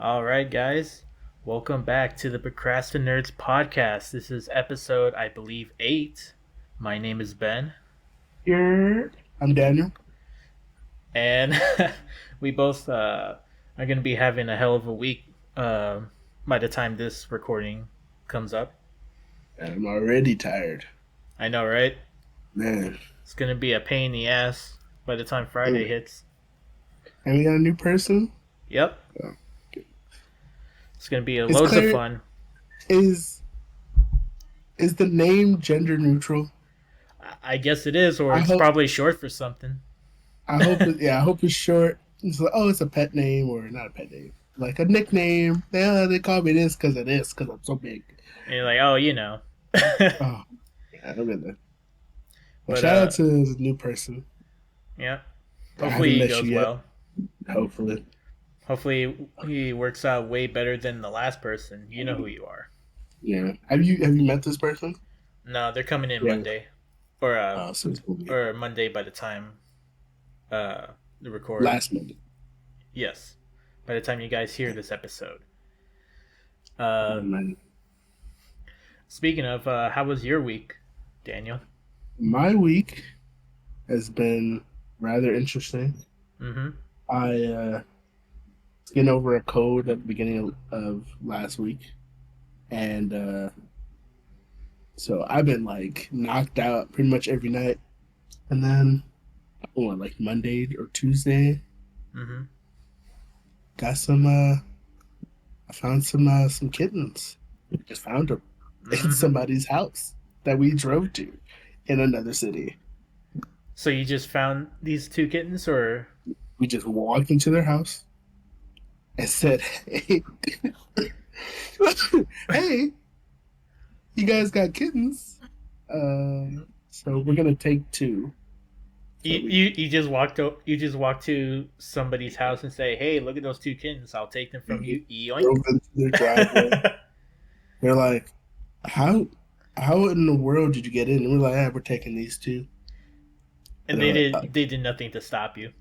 All right, guys. Welcome back to the ProcrastiNerds podcast. This is episode, I believe, 8. My name is Ben, Here, I'm Daniel. and we both are going to be having a hell of a week by the time this recording comes up. I'm already tired. I know, right? Man. It's going to be a pain in the ass by the time Friday hits. And we got a new person? Yep. Oh, It's going to be is loads of Claire fun. is is the name gender neutral? I guess it is, or I it's hope probably short for something. I hope it's short. It's like, oh, it's a pet name or not a pet name. Like a nickname. They call me this because I'm so big. And you're like, oh, you know. Oh, yeah, I'm in there. Well, But shout out to the new person. yeah. I Hopefully haven't he met you goes yet. well. Hopefully. Hopefully he works out way better than the last person. You know who you are. Yeah. Have you met this person? No, they're coming in Yeah. Monday, or So it's gonna be or Monday by the time the record. last Monday. Yes, by the time you guys hear this episode. Oh, man. Speaking of, how was your week, Daniel? My week has been rather interesting. Mm-hmm. I was getting over a cold at the beginning of last week, and so I've been like knocked out pretty much every night. And then, like Monday or Tuesday, Mm-hmm. got I found some kittens. Just found them in somebody's house that we drove to in another city. So you just found these two kittens, or We just walked into their house and said, "Hey, hey, you guys got kittens? So we're gonna take two." So you just walked to somebody's house and say, "Hey, look at those two kittens. I'll take them from you." drove Yoink. into their driveway. They're like, "How in the world did you get in?" And we're like, "Ah, we're taking these two." And And they they're like, did nothing to stop you.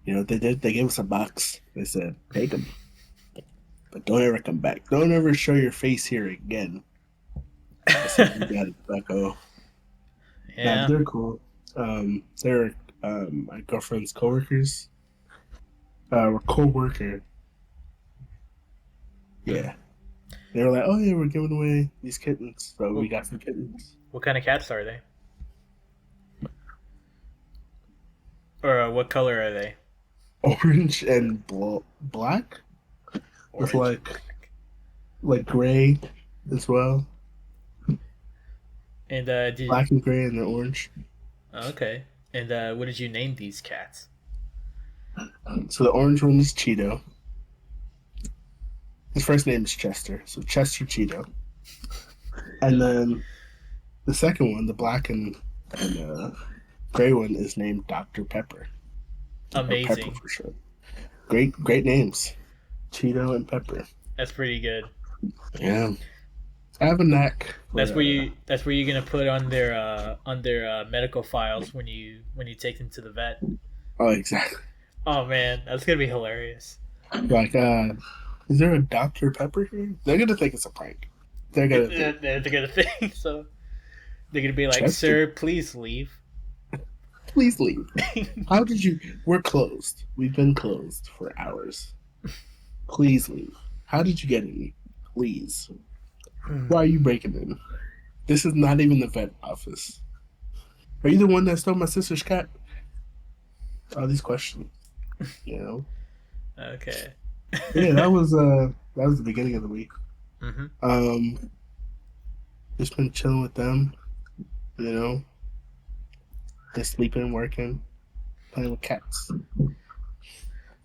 you know what they did? They gave us a box. They said, "Take them, but don't ever come back. Don't ever show your face here again." I said, "You got it, Bucko." Nah, but Yeah. they're cool. They're my girlfriend's coworkers. We're co-worker. Yeah. They were like, "Oh yeah, we're giving away these kittens." So we got some kittens. What kind of cats are they? Or what color are they? Orange and black with Orange and like gray as well. And Black and gray and then orange. okay. And what did you name these cats? So the orange one is Cheeto. His first name is Chester, so Chester Cheeto. And then the second one, the black and gray one, is named Dr. Pepper. Or Pepper Amazing. for sure. Great names, Cheeto and Pepper. That's pretty good. Yeah, I have a knack. That's where you're gonna put on their medical files when you take them to the vet. Oh, exactly. Oh man, that's gonna be hilarious. Like, is there a Dr. Pepper here? They're gonna think it's a prank. They're gonna think, They're gonna think so. They're gonna be like, Chester, "Sir, please leave." please leave. How did you? We're closed. We've been closed for hours. Please leave. How did you get in? Please. Why are you breaking in? This is not even the vet office. Are you the one that stole my sister's cat? All these questions. You know. Okay. Yeah, that was the beginning of the week. Mm-hmm. Just been chilling with them. You know. Just sleeping, working, playing with cats.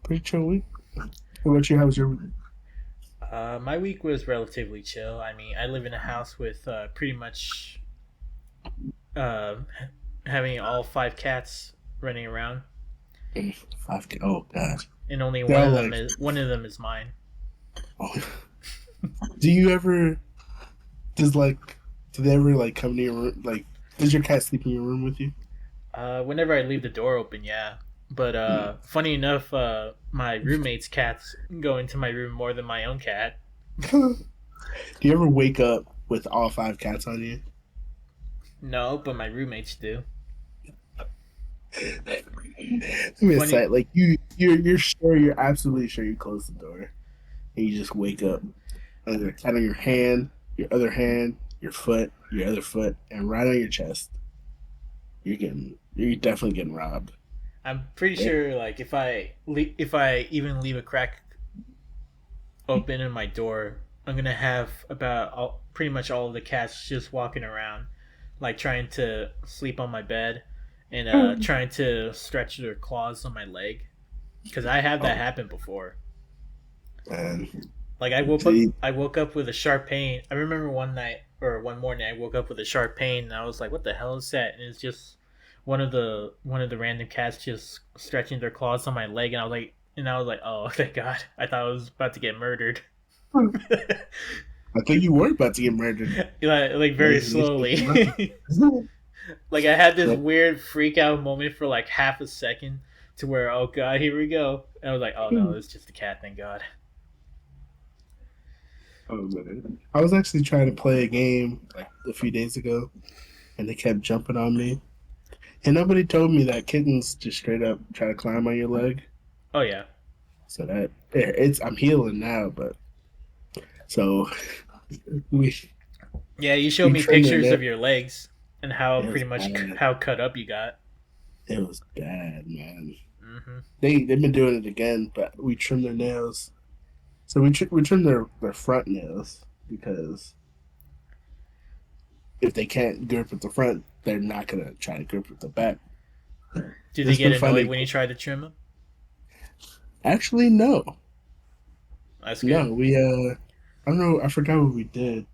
Pretty chill week. What about you? How was your week? My week was relatively chill. I mean, I live in a house with pretty much uh, having all 5 cats running around, 5K. Oh god. and only They're all one of them is mine. Oh. Do you ever? Does do they ever come to your room? Does your cat sleep in your room with you? Whenever I leave the door open, yeah. But funny enough, my roommate's cats go into my room more than my own cat. Do you ever wake up with all five cats on you? No, but my roommates do. I mean, it's Funny. like you're sure, you're absolutely sure you close the door and you just wake up and there's a cat on your hand, your other hand, your foot, your other foot, and right on your chest. You're definitely getting robbed. I'm pretty Yeah. sure, like if I even leave a crack open in my door, I'm gonna have pretty much all of the cats just walking around, like trying to sleep on my bed and trying to stretch their claws on my leg. Because I have that Oh happen before. man, Like see, I woke up with a sharp pain. I remember one night or one morning I woke up with a sharp pain and I was like, "What the hell is that?" And it's just one of the random cats just stretching their claws on my leg, and I was like, "Oh, thank God!" I thought I was about to get murdered. I think you were about to get murdered. Like very slowly. Like I had this weird freak out moment for like half a second to where, oh God, here we go. And I was like, oh no, it's just a cat, thank God. Oh man, I was actually trying to play a game like a few days ago, and they kept jumping on me. And nobody told me that kittens just straight up try to climb on your leg. Oh yeah. So that it's I'm healing now, but so we Yeah, you showed we me trimmed their pictures of nails. your legs and how It was pretty much bad. how cut up you got. It was bad, man. Hmm. They've been doing it again, but we trimmed their nails. So we trimmed their front nails because if they can't grip with the front, they're not gonna try to grip with the back. Do they It's get been annoyed funny. when you try to trim them? Actually, no, That's good. no. I don't know. I forgot what we did.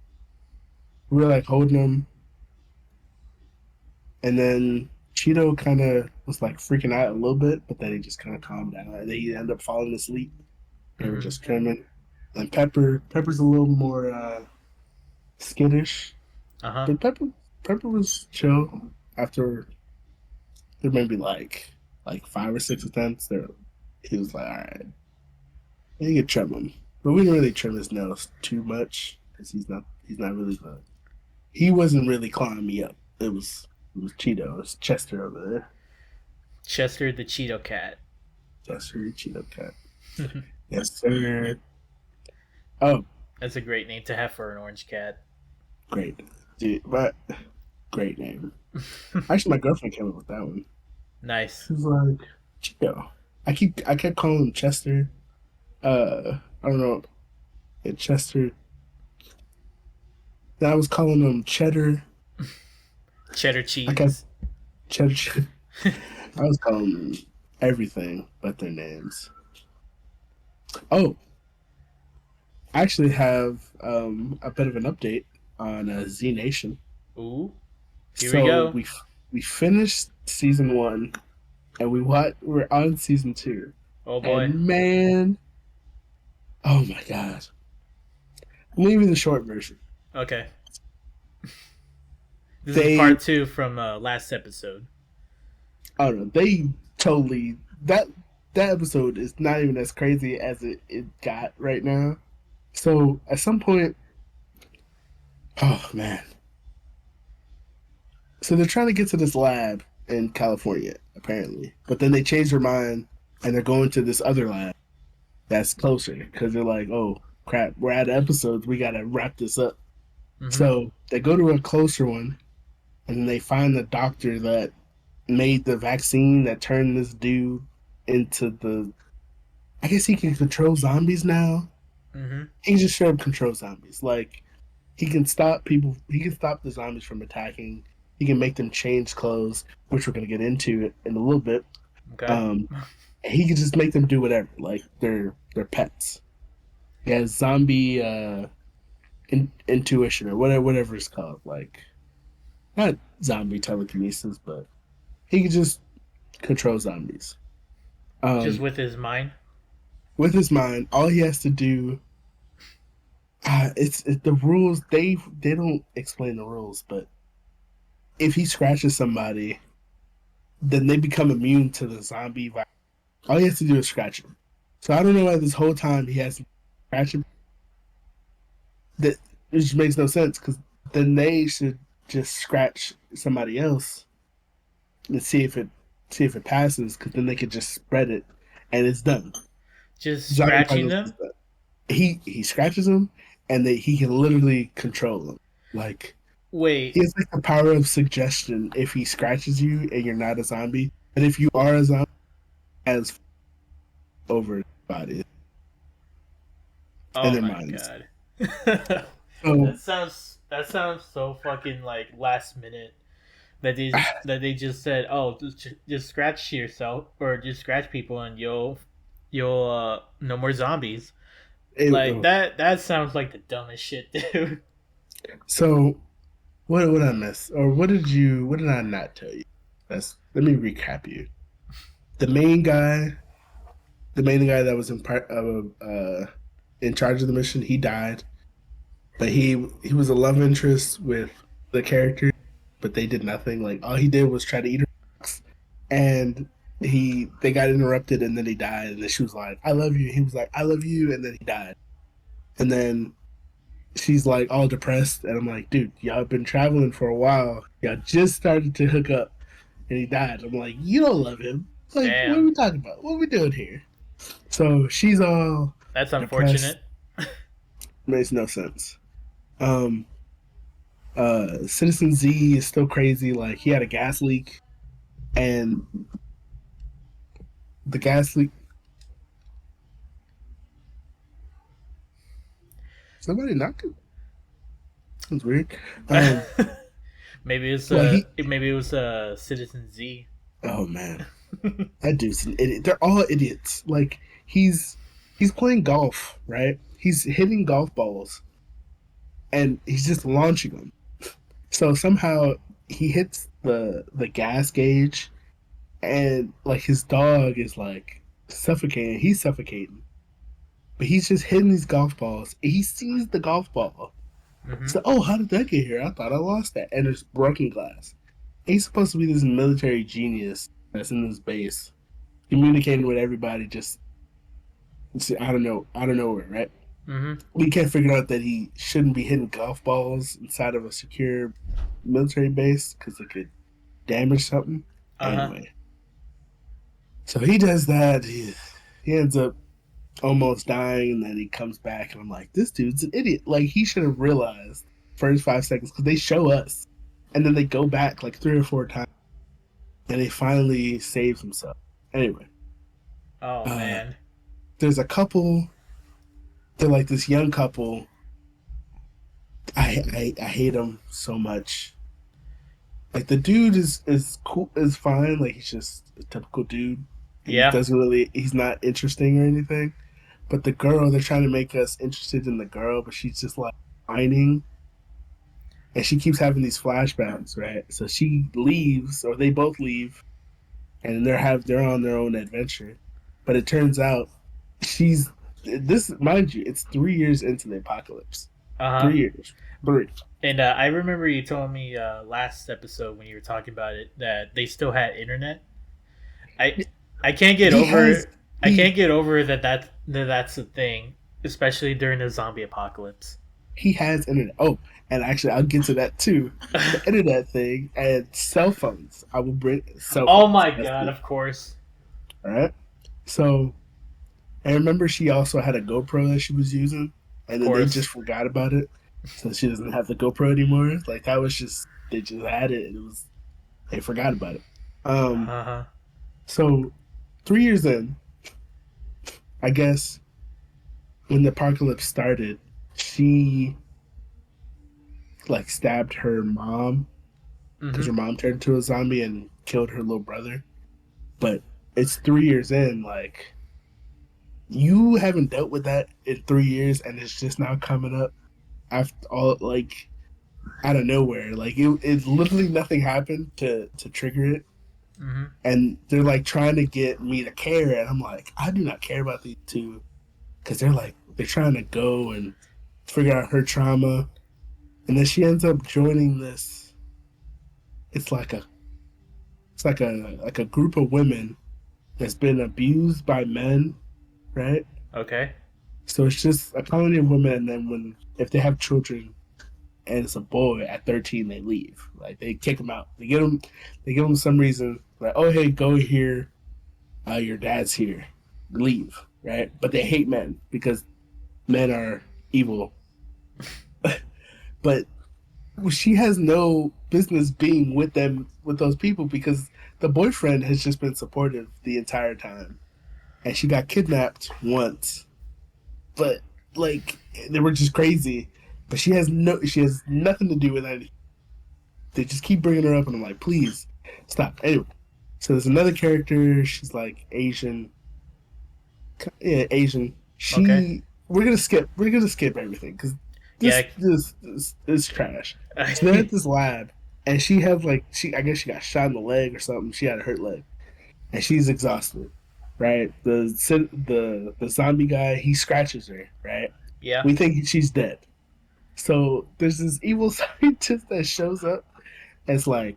We were like holding them, and then Cheeto kind of was like freaking out a little bit, but then he just kind of calmed down, and then he ended up falling asleep. They were Hmm. just trimming. And Pepper's a little more skittish, Uh huh. but Pepper was chill after there maybe like 5 or 6 attempts. There, he was like, all right, you can trim him, but we didn't really trim his nails too much because he's not really the he wasn't really clawing me up. It was Cheeto, it was Chester over there. Chester the Cheeto cat. Chester, Cheeto cat. Yes, sir. Oh, That's a great name to have for an orange cat. great, dude, but great name. Actually, my girlfriend came up with that one. Nice. She was like, Cheeto. I kept calling him Chester. I don't know, Chester. Then I was calling him Cheddar. Cheddar I kept cheese. Cheddar. I was calling them everything but their names. Oh, I actually have a bit of an update on Z Nation. Ooh, here we So go. we finished season 1, and we're on season 2, Oh boy. and man, oh my god! I'm leaving the short version. Okay. This is They, part two from last episode. I don't know, they totally that that episode is not even as crazy as it got right now. So at some point, oh man, so they're trying to get to this lab in California, apparently. But then they change their mind and they're going to this other lab that's closer because they're like, oh crap, we're out of episodes. We got to wrap this up. Mm-hmm. So they go to a closer one and then they find the doctor that made the vaccine that turned this dude into the. I guess he can control zombies now. Mm-hmm. He can just straight up control zombies. Like, he can stop people. He can stop the zombies from attacking. He can make them change clothes, which we're gonna get into in a little bit. Okay. Um, he can just make them do whatever, like they're pets. He has zombie intuition or whatever it's called. Like, not zombie telekinesis, but he can just control zombies. Just Um, with his mind. with his mind, all he has to do. The rules. They don't explain the rules, but if he scratches somebody, then they become immune to the zombie virus. All he has to do is scratch him. So I don't know why this whole time he has to scratch him. That it just makes no sense because then they should just scratch somebody else and see if it passes because then they could just spread it and it's done. Just Zombie scratching apocalypse is them? done. He scratches them and he can literally control them. Like he Wait, has like the power of suggestion if he scratches you and you're not a zombie, and if you are a zombie, as over the body and oh their my minds. god. So That sounds so fucking like last minute that they just said, "Oh, just scratch yourself or just scratch people and you'll no more zombies." Like it, that sounds like the dumbest shit, dude. so what did I miss or what did I not tell you? Let me recap you. The main guy, the main guy that was in charge of the mission, he died, but he was a love interest with the character, but they did nothing. Like all he did was try to eat her rocks, and they got interrupted, and then he died. And then she was like, "I love you." He was like, "I love you," and then he died. And then she's like all depressed, and I'm like, "Dude, y'all been traveling for a while. Y'all just started to hook up, and he died." I'm like, "You don't love him. Like, what are Damn, we talking about? What are we doing here?" So she's all that's depressed. unfortunate. Makes no sense. Um, Citizen Z is still crazy. Like he had a gas leak, and the gas leak. Somebody knocked it. That's weird. Um, well, Maybe it was Citizen Z. oh man, that dude's an idiot. They're all idiots. Like he's playing golf, right? He's hitting golf balls, and he's just launching them. So somehow he hits the gas gauge, and like his dog is like suffocating. He's suffocating, but he's just hitting these golf balls. He sees the golf ball. Hmm. So, oh, how did that get here? I thought I lost that. And it's broken glass. He's supposed to be this military genius that's in this base, communicating with everybody just out of nowhere, right? Hmm. We can't figure out that he shouldn't be hitting golf balls inside of a secure military base because it could damage something. Uh huh. Anyway, so he does that. He ends up almost dying, and then he comes back, and I'm like, this dude's an idiot. Like he should have realized first 5 seconds because they show us, and then they go back like 3 or 4 times, and he finally saves himself. Anyway, Oh uh, man. there's a couple. They're like this young couple. I hate them so much. Like the dude is cool, is fine. Like he's just a typical dude. He Yeah. doesn't really. He's not interesting or anything. But the girl, they're trying to make us interested in the girl, but she's just like whining, and she keeps having these flashbacks, right? So she leaves, or they both leave, and they're on their own adventure. But it turns out she's this, mind you, it's 3 years into the apocalypse. Uh huh. 3 years, three. And I remember you told me last episode when you were talking about it that they still had internet. I I can't get He has over I he can't get over that's a thing, especially during the zombie apocalypse. he has internet. Oh, and actually, I'll get to that too. The internet thing and cell phones. I will bring cell Oh phones. my That's god! it. Of course, All right. So I remember she also had a GoPro that she was using, of and then they just course. forgot about it, so she doesn't have the GoPro anymore. Like that was just they just had it, and they forgot about it. Um, Uh huh. so 3 years in, I guess when the apocalypse started, she like stabbed her mom because Mm-hmm. her mom turned into a zombie and killed her little brother. But it's 3 years in, like you haven't dealt with that in 3 years, and it's just now coming up after all, like out of nowhere. Like it literally nothing happened to trigger it, Mm-hmm. and they're like trying to get me to care, and I'm like, I do not care about these two because they're trying to go and figure out her trauma, and then she ends up joining this. It's like a it's like a group of women that's been abused by men, right? Okay. So it's just a colony of women, and then when if they have children and it's a boy at 13, they leave. Like they kick them out. They give them some reason like, oh hey, go here. Your dad's here. Leave, right? But they hate men because men are evil. But she has no business being with them with those people because the boyfriend has just been supportive the entire time, and she got kidnapped once, but like they were just crazy. But she has nothing to do with that. They just keep bringing her up, and I'm like, please stop. Anyway, so there's another character. She's like Asian. Yeah, Asian. Okay. We're gonna skip. We're gonna skip everything because Yeah. this is trash. So they're at this lab, and she has like I guess she got shot in the leg or something. She had a hurt leg, and she's exhausted. Right. The zombie guy, he scratches her. Right. Yeah. We think she's dead. So there's this evil scientist that shows up. And it's like,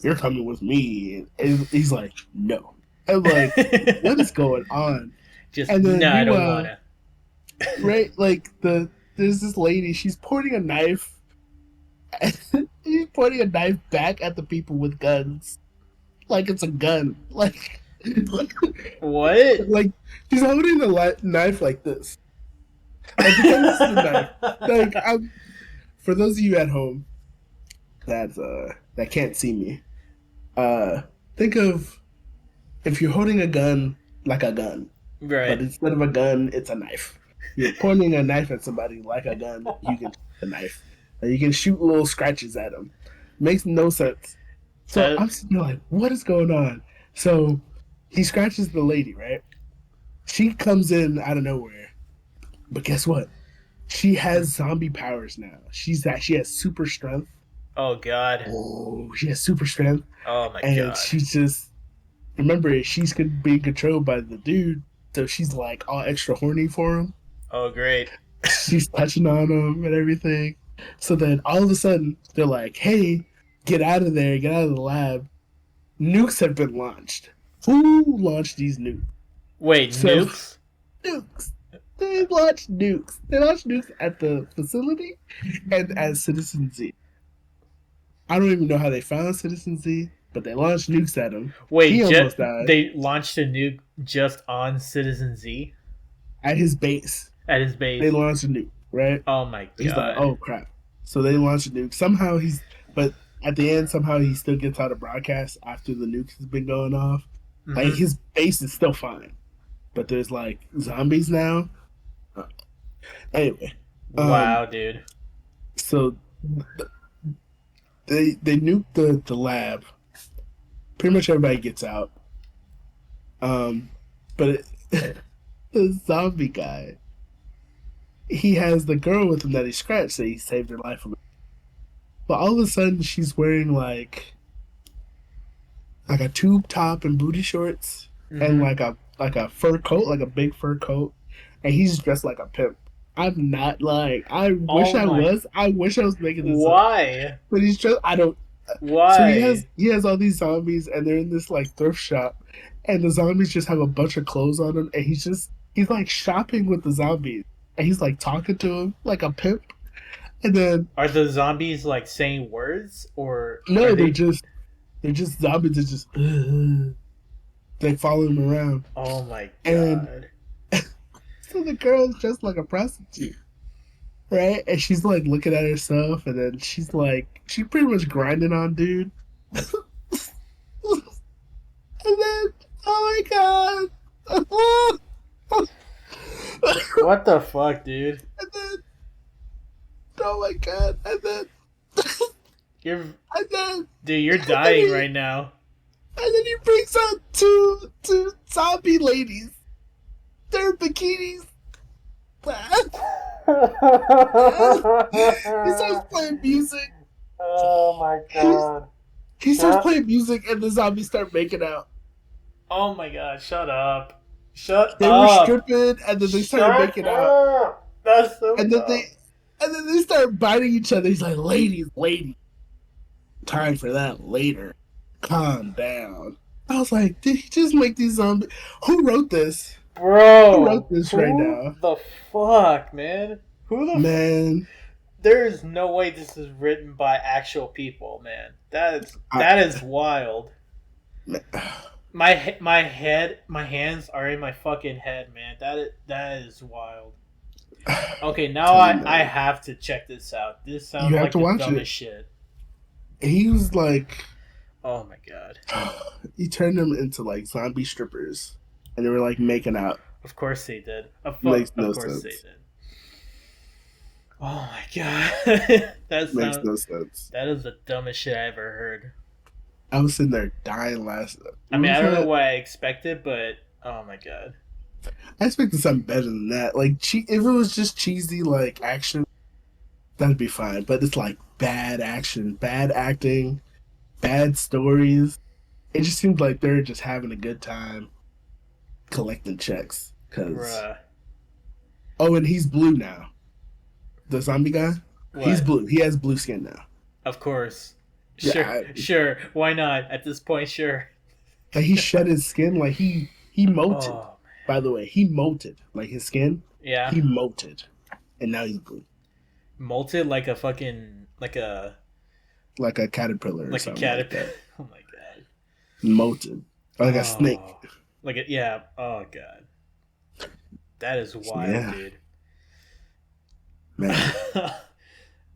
you're coming with me, and he's like, no. I'm like, what is going on? Just And then no, I don't meanwhile, wanna. right? Like there's this lady. She's pointing a knife. She's pointing a knife back at the people with guns, like it's a gun. What? Like she's holding the knife like this. And pretend this is a knife. Like for those of you at home that can't see me, think of if you're holding a gun like a gun, but Right. instead of a gun, it's a knife. You're pointing a knife at somebody like a gun. You can a knife, and you can shoot little scratches at them. Makes no sense. So I'm sitting there like, what is going on? So he scratches the lady, right? She comes in out of nowhere, but guess what? She has zombie powers now. She has super strength. Oh god. Oh, she has super strength, Oh my and god. she's just remember she's being controlled by the dude, so she's like all extra horny for him. Oh great. She's touching on him and everything. So then all of a sudden they're like, "Hey, get out of there! Get out of the lab! Nukes have been launched. Who launched these nukes? Wait, So nukes? nukes. They launched nukes. They launched nukes at the facility and at Citizen Z. I don't even know how they found Citizen Z, but they launched nukes at him. Wait, He almost died they launched a nuke just on Citizen Z at his base. at his They base. launched a nuke, right? Oh my He's like, god. oh crap. So they launched a nuke. Somehow but at the end, somehow he still gets out of broadcast after the nuke has been going off. Like Mhm. his base is still fine, but there's like zombies now. Anyway, Wow, dude. so they nuke the lab. Pretty much everybody gets out. But the zombie guy, he has the girl with him that he scratched that he saved her life from. But all of a sudden, she's wearing like a tube top and booty shorts and Mhm. like a fur coat, like a big fur coat, and he's dressed like a pimp. I'm not lying. I wish Oh I my. was. I wish I was making this up. Why? But he's just. I don't. So Why? he has all these zombies, and they're in this like thrift shop, and the zombies just have a bunch of clothes on them, and he's like shopping with the zombies, and he's like talking to them like a pimp, and then Are the zombies like saying words or are no, they they're just zombies that just they follow him around, Oh my and god. so the girl's just like a prostitute, right? And she's like looking at herself, and then she pretty much grinding on dude, and then oh my god. What the fuck, dude? And then, oh my god! You're And then, dude, you're and then dying right now. he brings out two zombie ladies. They're in bikinis. He starts playing music. Oh my He's, god. he starts playing music, and the zombies start making out. Oh my god, shut up. Shut They were up. stripping, and then they started Shut making out, up. That's so and then dumb. they start biting each other. He's like, "Ladies, ladies, time for that later." calm down. I was like, did he just make these zombies? Who wrote this? Who wrote Bro, this right who now? the fuck, man? Who the Man, There is no way this is written by actual people, man. I, That is wild. man, My hands are in my fucking head, man. That is wild. Okay, now tell you, I man, have to check this out. This you sounds have like to the watch it. dumbest shit. He was like, Oh my god. he turned them into like zombie strippers, and they were like making out. Of course they did. Makes Of no course they sense. did. Oh my god. Makes no sense. That is the dumbest shit I ever heard. I was sitting there dying last. I What mean, was I don't know that? what I expected, but oh my god. I expected something better than that. Like, if it was just cheesy like action, that'd be fine. But it's like bad action, bad acting, bad stories. It just seems like they're just having a good time collecting checks. Cause Bruh. oh, and he's blue now. The zombie guy, he's What? blue. He has blue skin now. Of course. Yeah, Sure, sure. Why not? At this point, sure. like he shed his skin. Like he molted. Oh, By the way, he molted. Like his skin, yeah. he molted, and now he's blue, Molted like a fucking like a caterpillar or like a something like caterpillar. that. Oh my god. Molted, like a snake. Oh, like it. Yeah. Oh god. That is wild, Yeah, dude. man.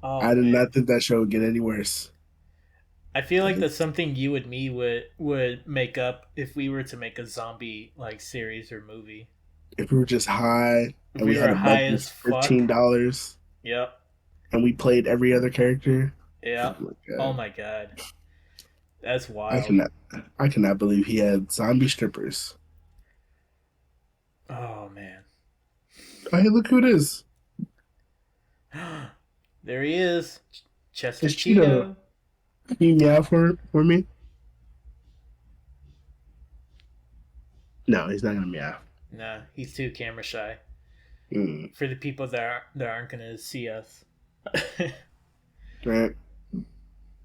Oh I did man. not think that show would get any worse. I feel like that's It's, something you and me would make up if we were to make a zombie like series or movie. if we were just high If and we we had were a high budget of as fuck. $15 Yep. and we played every other character, oh Yeah. my Oh god, my god. That's I wild. cannot, I cannot believe he had zombie strippers. Oh man. Oh, hey, look who it is! There he is. Chester It's Cheeto. Cheeto. Can you meow for me? No, he's not gonna meow. Nah, he's too camera shy. Mm. For the people that aren't gonna see us. Right?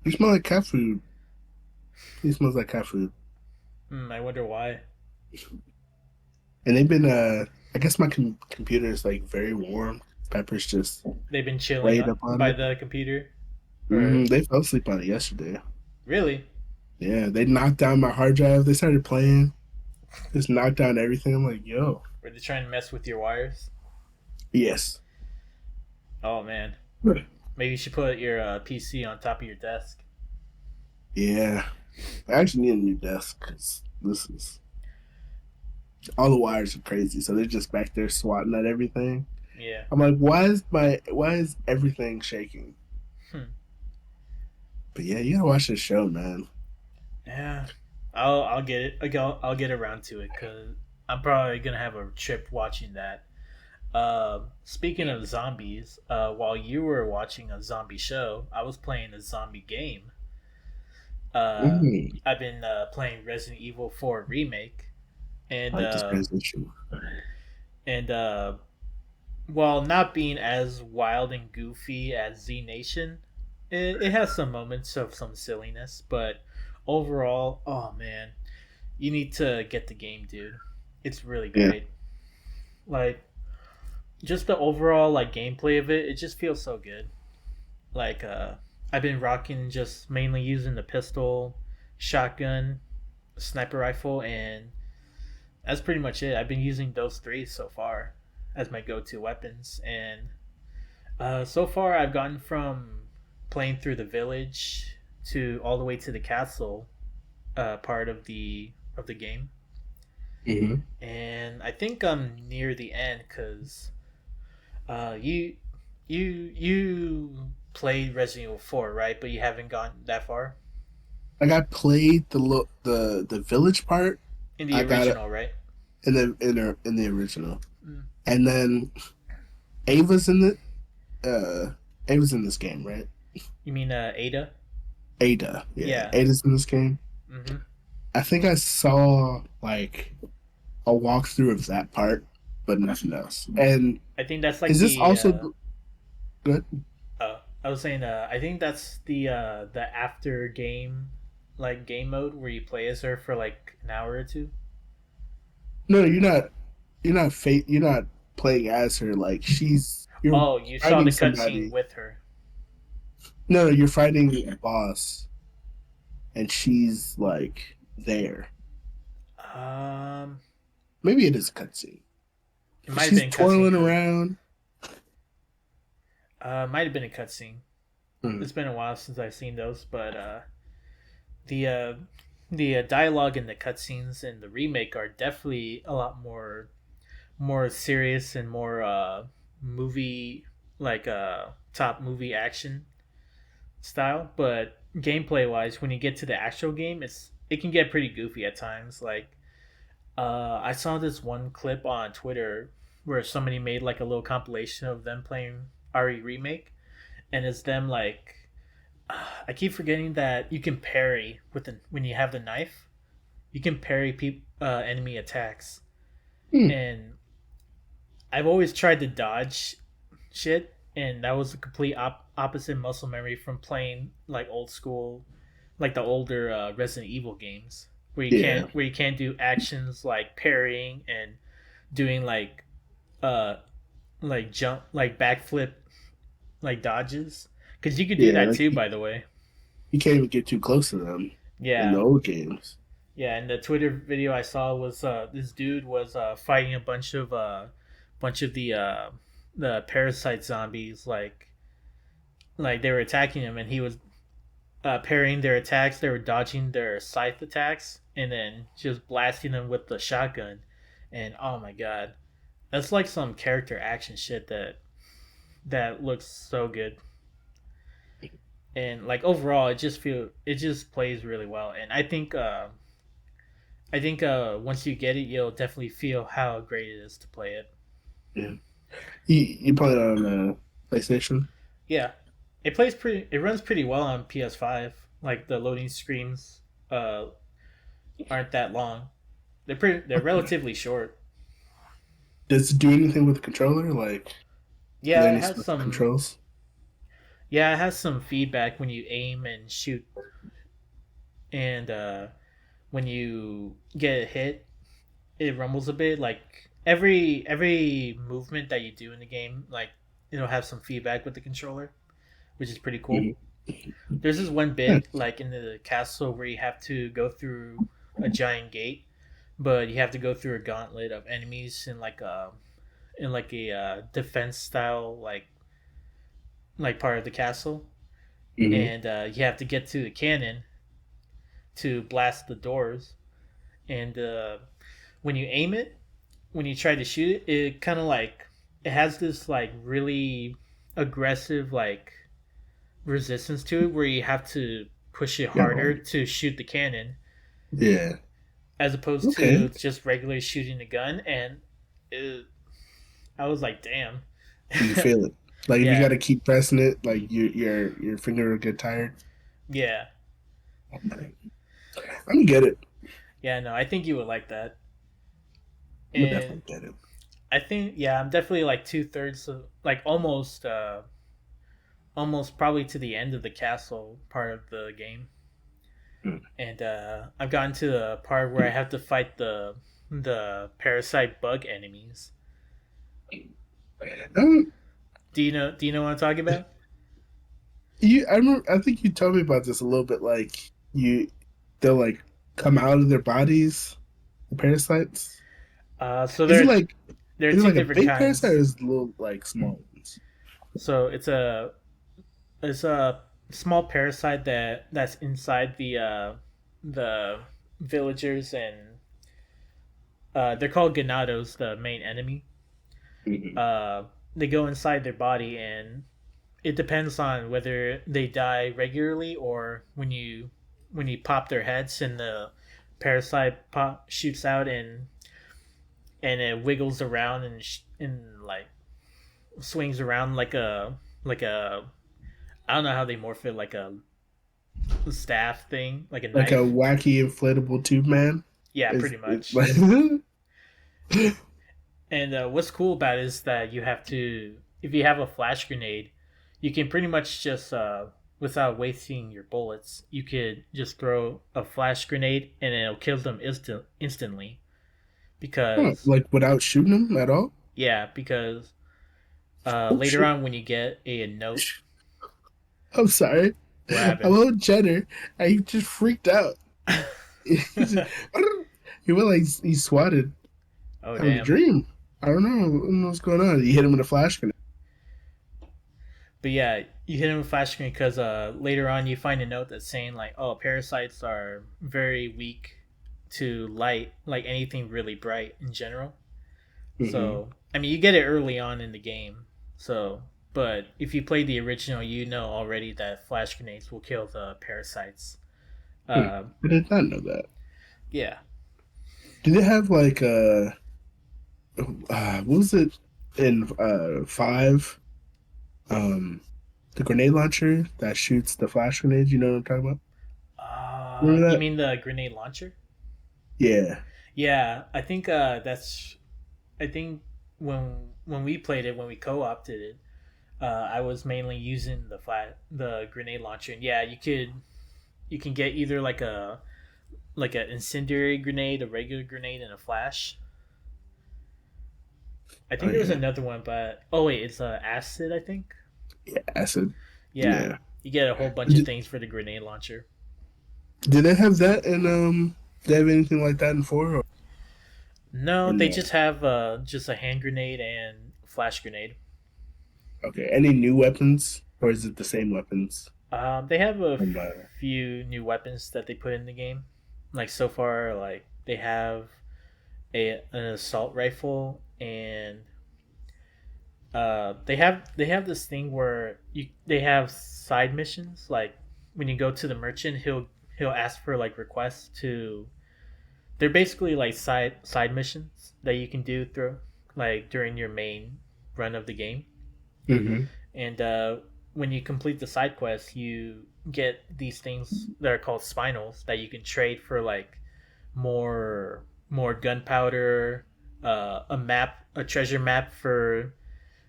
You smell like cat food. He smells like cat food. I wonder why. And they've been I guess my computer is like very warm. Pepper's just They've been chilling laid up on by it. the computer. Or They fell asleep on it yesterday. really? Yeah, they knocked down my hard drive. They started playing. Just knocked down everything. I'm like, yo, Were they trying to mess with your wires? yes. Oh man. Maybe you should put your PC on top of your desk. Yeah, I actually need a new desk because this is all the wires are crazy. So they're just back there swatting at everything. Yeah. I'm like, why is everything shaking? Hmm. But yeah, you gotta watch this show, man. Yeah. I'll get it. I'll get around to it because I'm probably gonna have a trip watching that. Speaking of zombies, while you were watching a zombie show, I was playing a zombie game. Uh, Mm, I've been playing Resident Evil 4 Remake, I and like this transition. and while not being as wild and goofy as Z Nation, it has some moments of some silliness, but overall, oh man, you need to get the game, dude. It's really Yeah, great. Like just the overall like gameplay of it, it just feels so good. Like I've been rocking just mainly using the pistol, shotgun, sniper rifle, and that's pretty much it. I've been using those three so far as my go-to weapons, and so far I've gotten from playing through the village to all the way to the castle part of the game, hmm and I think I'm near the end because you you played Resident Evil 4, right? But you haven't gone that far like I played the village part. in the I got it original, right? in the original, Mm. and then Ava's in the Ava's in this game, right? You mean Ada? Ada, yeah, Yeah. Ada's in this game. Hmm. I think I saw like a walkthrough of that part, but nothing else. And I think that's like is this the. also good? I was saying. I think that's the after game like game mode where you play as her for like an hour or two? No, you're not. You're not playing as her. Like you're Oh, you saw fighting the cutscene somebody. with her. No, you're fighting a boss, and she's like there. Um, Maybe it is a cutscene. it might have She's been cutscene twirling because around. might have been a cutscene. Hmm. It's been a while since I've seen those, but the dialogue in the cutscenes in the remake are definitely a lot more serious and more movie like top movie action style. But gameplay wise, when you get to the actual game, it can get pretty goofy at times. Like I saw this one clip on Twitter where somebody made like a little compilation of them playing RE remake, and it's them like I keep forgetting that you can parry when you have the knife. You can parry enemy attacks, Hmm. and I've always tried to dodge shit, and that was a complete opposite muscle memory from playing like old school, like the older Resident Evil games, Yeah, where you can't do actions like parrying and doing uh jump like backflip like dodges, because you could do yeah. that Like too, by the way. you can't even get too close to them in the Yeah, old games. yeah. And the Twitter video I saw was this dude was fighting a bunch of the parasite zombies like they were attacking him, and he was parrying their attacks. They were dodging their scythe attacks, and then just blasting them with the shotgun. And oh my god, that's like some character action shit that looks so good. And like overall, it just plays really well. And I think once you get it, you'll definitely feel how great it is to play it. Yeah, you play it on PlayStation. Yeah, it runs pretty well on PS5. Like the loading screens uh aren't that long. They're relatively short. Does it do anything with the controller? Like, are there Yeah, any special controls? it has some feedback when you aim and shoot, and when you get a hit, it rumbles a bit. Like every movement that you do in the game, like it'll have some feedback with the controller, which is pretty cool. Mhm. There's this one Yeah. bit like in the castle where you have to go through a giant gate, but you have to go through a gauntlet of enemies in like a defense style like part of the castle, Hmm. and you have to get to the cannon to blast the doors. And when you aim it, when you try to shoot it, it kind of like it has this like really aggressive like resistance to it where you have to push it Yeah. harder to shoot the cannon Yeah. as opposed to Okay. just regularly shooting a gun. And it, I was like, damn. You feel it. Like if you got Yeah, to keep pressing it, like your finger will get tired. yeah, Okay. I'm gonna get it. yeah. No, I think you would like that. I'm gonna And definitely get it. I think yeah, I'm definitely like two-thirds of like almost probably to the end of the castle part of the game. Hmm. And I've gotten to the part where I have to fight the parasite bug enemies. Um, Do you know what I'm talking about? I remember. I think you told me about this a little bit. Like they'll like come out of their bodies. The parasites. So Is it like there are is it two like a different big parasite or kinds. is it little like small ones? So it's a small parasite that's inside the villagers, and they're called ganados, the main enemy. Hmm. Uh, they go inside their body, and it depends on whether they die regularly or when you pop their heads and the parasite shoots out and it wiggles around and like swings around like a I don't know how they morph it, like a staff thing, like a Like a knife. wacky inflatable tube man. Yeah, Is pretty it's much. like And what's cool about it is that you have to, if you have a flash grenade, you can pretty much just without wasting your bullets, you could just throw a flash grenade and it'll kill them instantly. Huh, Because like without shooting them at all? yeah, because Oh later shit! on when you get a note, I'm sorry. what I'm happened? on Cheddar. And he just freaked out. He just, he went like he swatted. Oh Having a damn. dream. I don't know. I don't know what's going on. You hit him with a flash grenade. But yeah, you hit him with flash screen because later on you find a note that's saying like, oh, parasites are very weak to light, like anything really bright in general. Mm-hmm. So I mean, you get it early on in the game. So, but if you play the original, you know already that flash grenades will kill the parasites. Uh, I did not know that. yeah. Do they have like what was it in five? Um, the grenade launcher that shoots the flash grenades. You know what I'm talking about? Remember You that? mean the grenade launcher? Yeah. Yeah, I think that's. I think when we played it, when we co-opted it, I was mainly using the grenade launcher. And yeah, you can get either like an incendiary grenade, a regular grenade, and a flash. I Oh think there was yeah. another one, but oh wait, it's acid. I think. Yeah. Acid. Yeah, Yeah. you get a whole bunch of Did, things for the grenade launcher. did they have that in Did they have anything like that in four No, or they no? just have just a hand grenade and flash grenade. Okay. Any new weapons or is it the same weapons? They have a From, few new weapons that they put in the game. Like so far, like they have an assault rifle, and they have this thing where they have side missions. Like when you go to the merchant, he'll ask for like requests to. They're basically like side missions that you can do through like during your main run of the game. mm-hmm. And when you complete the side quests, you get these things that are called spinels that you can trade for like more gunpowder, a treasure map for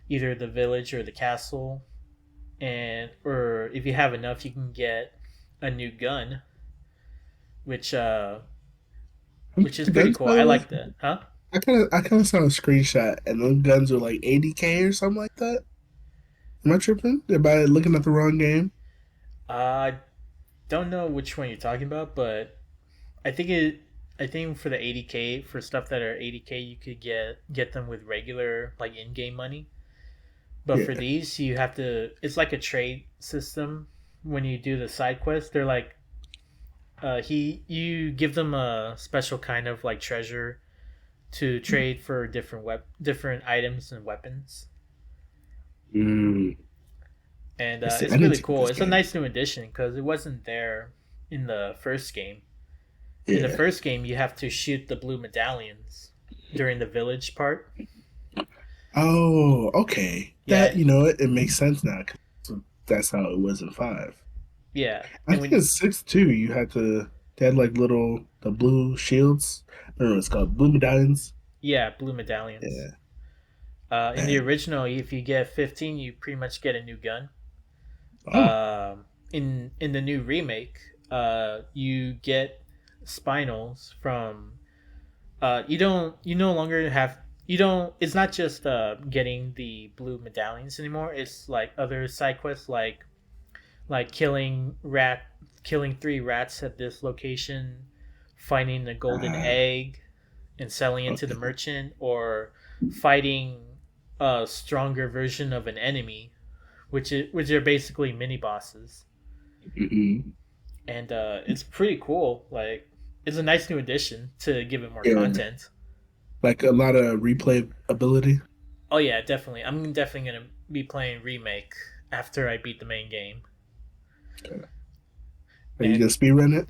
either the village or the castle, and or if you have enough, you can get a new gun, which uh, which is The pretty guns, cool. by I the way. like that, huh? I kind of saw a screenshot, and those guns are like 80K or something like that. Am I tripping? Am I looking at the wrong game? I don't know which one you're talking about, but I think it. I think for the 80K for stuff that are 80K, you could get them with regular like in-game money. But for Yeah. these, you have to. It's like a trade system. When you do the side quest, they're like you give them a special kind of like treasure to trade for different items and weapons, Mm. and I it's need really to get cool. this It's a game. nice new addition because it wasn't there in the first game. In the Yeah. first game, you have to shoot the blue medallions during the village part. Oh, okay. That Yeah, it makes sense now. 'Cause that's how it was in five. yeah, I and think when in six too. You had to. They had like the blue shields. I don't know what it's called. Blue medallions. yeah, blue medallions. Yeah. In the Man. original, if you get 15, you pretty much get a new gun. Oh. In the new remake, you get spinals from. You no longer have you don't. It's not just getting the blue medallions anymore. It's like other side quests like killing three rats at this location, finding a golden Ah. egg and selling it to the Okay. merchant, or fighting a stronger version of an enemy, which are basically mini bosses, Mm-hmm. and it's pretty cool. Like it's a nice new addition to give it more Yeah. content. Like a lot of replay ability. Oh yeah, definitely. I'm definitely gonna be playing remake after I beat the main game, Okay. Are you and gonna speedrun it?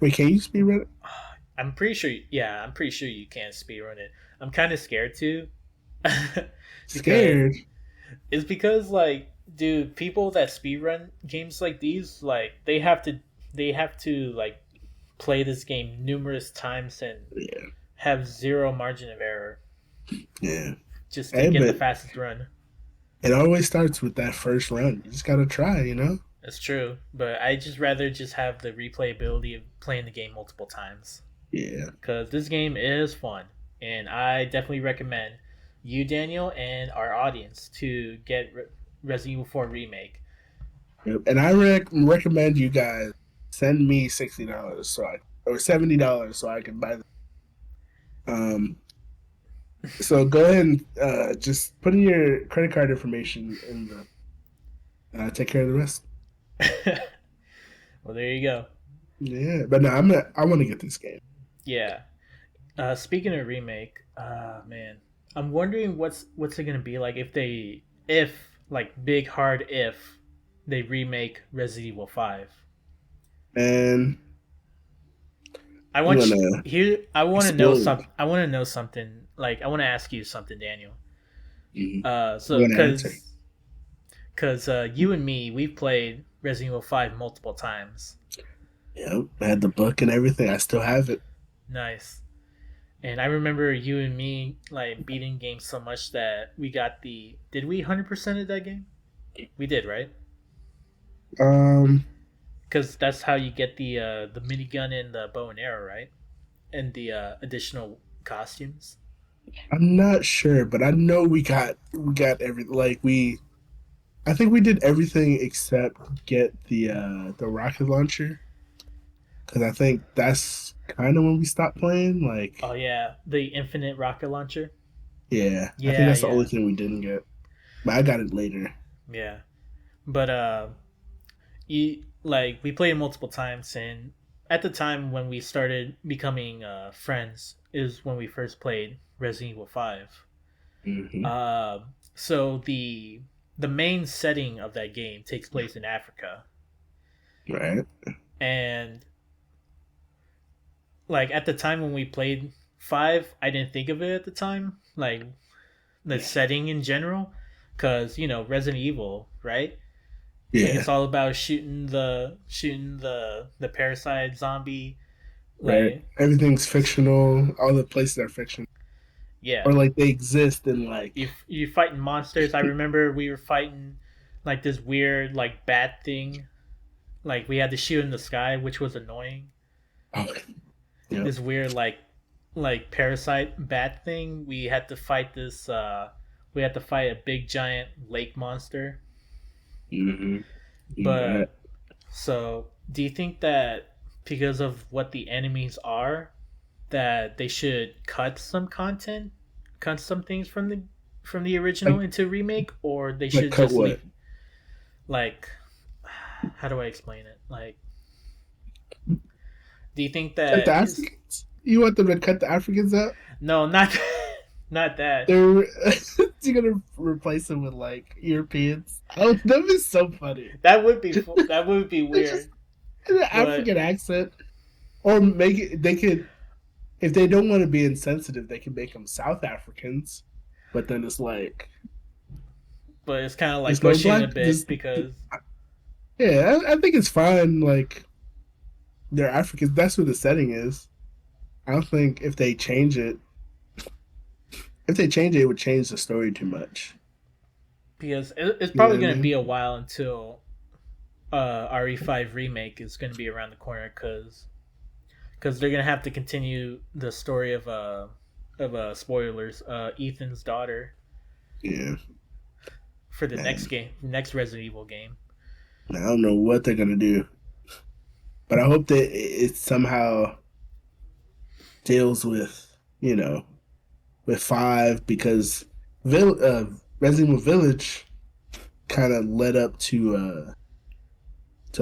Wait, can you speedrun it? I'm pretty sure. Yeah, I'm pretty sure you can speedrun it. I'm kind of scared too, because Scared. it's because like, dude, people that speedrun games like these, like they have to like play this game numerous times and Yeah. have zero margin of error Yeah. just to Hey, get the but fastest run. it always starts with that first run. You just gotta try. It's true, but I just rather just have the replayability of playing the game multiple times Yeah. because this game is fun, and I definitely recommend you, Daniel, and our audience to get Resident Evil 4 remake. Yep. And I recommend you guys send me $60 or $70 so I can buy the um so go ahead and just put in your credit card information and take care of the rest. Well, there you go. Yeah, but no, I want to get this game. Yeah. Speaking of remake, man, I'm wondering what's it gonna be like if like big hard if they remake Resident Evil 5. And I I'm want you, gonna here. I want to know explode. some. I want to know something. Like I want to ask you something, Daniel. Mhm. So I'm gonna answer. because you and me, we've played Resident Evil 5 multiple times. Yep, I had the book and everything. I still have it. Nice. And I remember you and me like beating games so much that we got the. Did we 100% of that game? We did, right? Um, Because that's how you get the minigun and the bow and arrow, right? And the additional costumes. I'm not sure, but I know we got every like we. I think we did everything except get the rocket launcher because I think that's kind of when we stopped playing. Oh Like, yeah, the infinite rocket launcher. yeah, I think Yeah, that's the only yeah, thing we didn't get. But I got it later. yeah. But you like we played multiple times, and at the time when we started becoming friends is when we first played Resident Evil 5. Hmm. Uh, so the main setting of that game takes place in Africa, Right? and like at the time when we played 5, I didn't think of it at the time, like the setting in general, because Resident Evil, right? Like Yeah. it's all about shooting the parasite zombie. Right. Like Everything's fictional. All the places are fictional, yeah, or like they exist in like. you fighting monsters. I remember we were fighting like this weird like bat thing. Like we had to shoot in the sky, which was annoying. Oh, yep. This weird like parasite bat thing. We had to fight this. We had to fight a big giant lake monster. Hmm. Right. But so, do you think that because of what the enemies are, that they should cut some things from the original Like, into remake, or they like should cut just what? leave like how do I explain it? Like, do you think Cut the that is Africans? You want them to cut the Africans out? no, not not that. They're you're gonna replace them with like Europeans. Oh, that is so funny. That would be They just weird. an But African accent, or make it. They could, if they don't want to be insensitive, they can make them South Africans. But then it's like it's kind of like there's no pushing it black. a bit There's, because yeah, I think it's fine. Like they're Africans. That's what the setting is. I don't think if they change it, it would change the story too much. it's You know probably what I going to be mean? a while until RE5 remake is going to be around the corner because they're going to have to continue the story of spoilers Ethan's daughter Yeah, for the next man. game, next Resident Evil game. I don't know what they're gonna do, but I hope that it somehow deals with with five because Resident Evil Village kind of led up to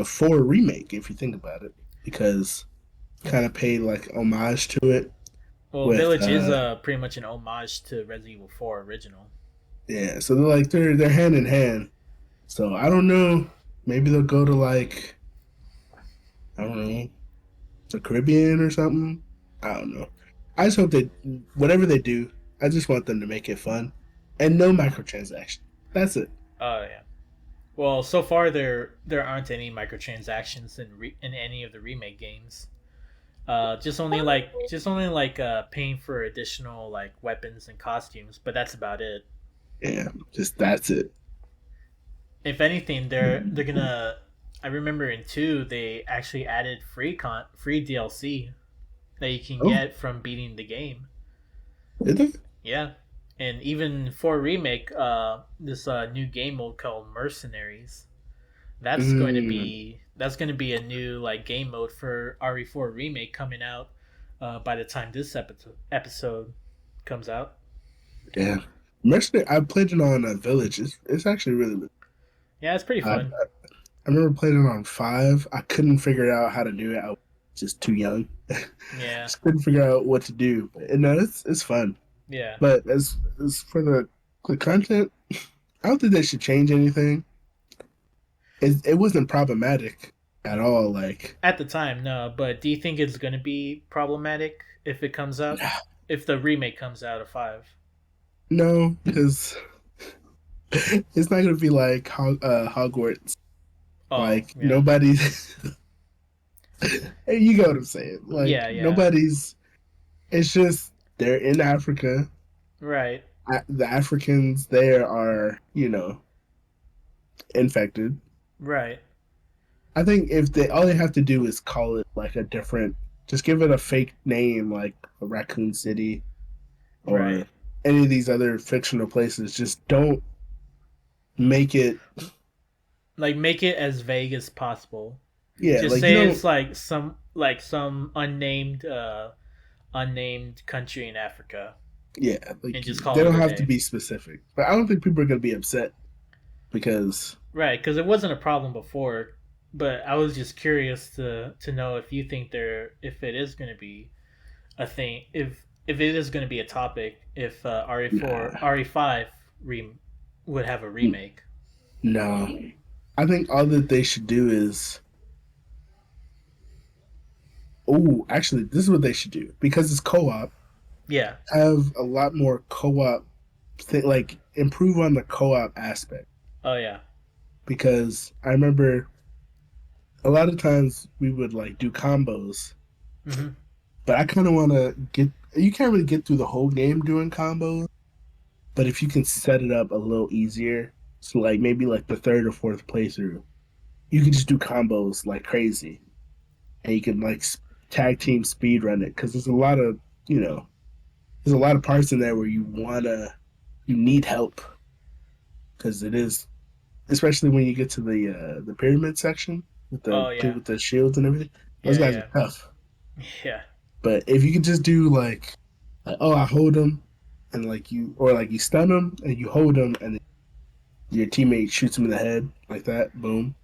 four remake if you think about it because kind of paid like homage to it Well, with Village is pretty much an homage to Resident Evil 4 original. yeah, so they're hand in hand. So I don't know, maybe they'll go to like I don't know the Caribbean or something. I don't know. I just hope they whatever they do, I just want them to make it fun and no microtransaction. That's it. Oh yeah. Well, so far there aren't any microtransactions in any of the remake games. Just only like paying for additional like weapons and costumes, but that's about it. Yeah, just that's it. If anything, they're gonna. I remember in 2 they actually added free DLC that you can Oh, get from beating the game. did they? Yeah. And even for remake, this new game mode called Mercenaries. Mm, That's going to be a new like game mode for RE4 remake coming out by the time this episode comes out. yeah. Mercenary, I played it on a Village. It's actually really, really. Yeah, it's pretty I fun. I remember playing it on five. I couldn't figure out how to do it. I was just too young. Yeah, Just couldn't figure out what to do. And no, it's fun. yeah. But as for the content, I don't think they should change anything. It wasn't problematic at all. Like At the time, no. But do you think it's going to be problematic if it comes out? If the remake comes out of 5? no, because it's not gonna be like Hogwarts. Oh, Like yeah. nobody's. Hey, you get what I'm saying? Like Yeah, yeah. nobody's. It's just they're in Africa. Right, The Africans there are, infected. right, I think if they all they have to do is call it like a different, just give it a fake name like a Raccoon City or right. any of these other fictional places. Just don't make it. Like make it as vague as possible. Yeah, Just like you say don't. it's like some unnamed country in Africa Yeah, like and just they call it don't a have to day. be specific. But I don't think people are gonna be upset because Right, because it wasn't a problem before, but I was just curious to know if you think if it is going to be a thing, if it is going to be a topic, if RE4 nah, RE5 re, would have a remake. no. I think all that they should do is. Oh, actually, this is what they should do because it's co-op. Yeah. Have a lot more co-op thing, like improve on the co-op aspect. Oh yeah. Because I remember a lot of times we would like do combos, Mm-hmm. but I kind of want to get. You can't really get through the whole game doing combos, but if you can set it up a little easier, so like maybe like the third or fourth playthrough, you can just do combos like crazy, and you can like tag team speed run it because there's a lot of you know there's a lot of parts in there where you need help because it is especially when you get to the pyramid section with Oh yeah. the shields and everything. Those Yeah, guys are yeah. tough. Yeah. But if you could just do like oh, I hold them, and like you stun them and you hold them, and your teammate shoots him in the head like that. Boom.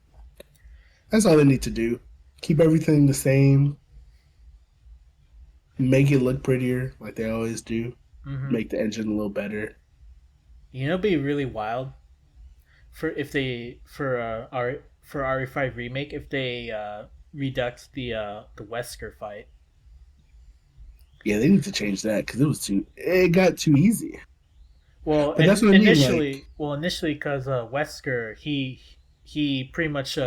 That's all they need to do. Keep everything the same. Make it look prettier, like they always do. Mm-hmm. Make the engine a little better. You know, it'd be really wild for RE5 remake if they redux the Wesker fight. Yeah, they need to change that because it got too easy. Well, But that's and what I mean. Like, initially, because Wesker he pretty much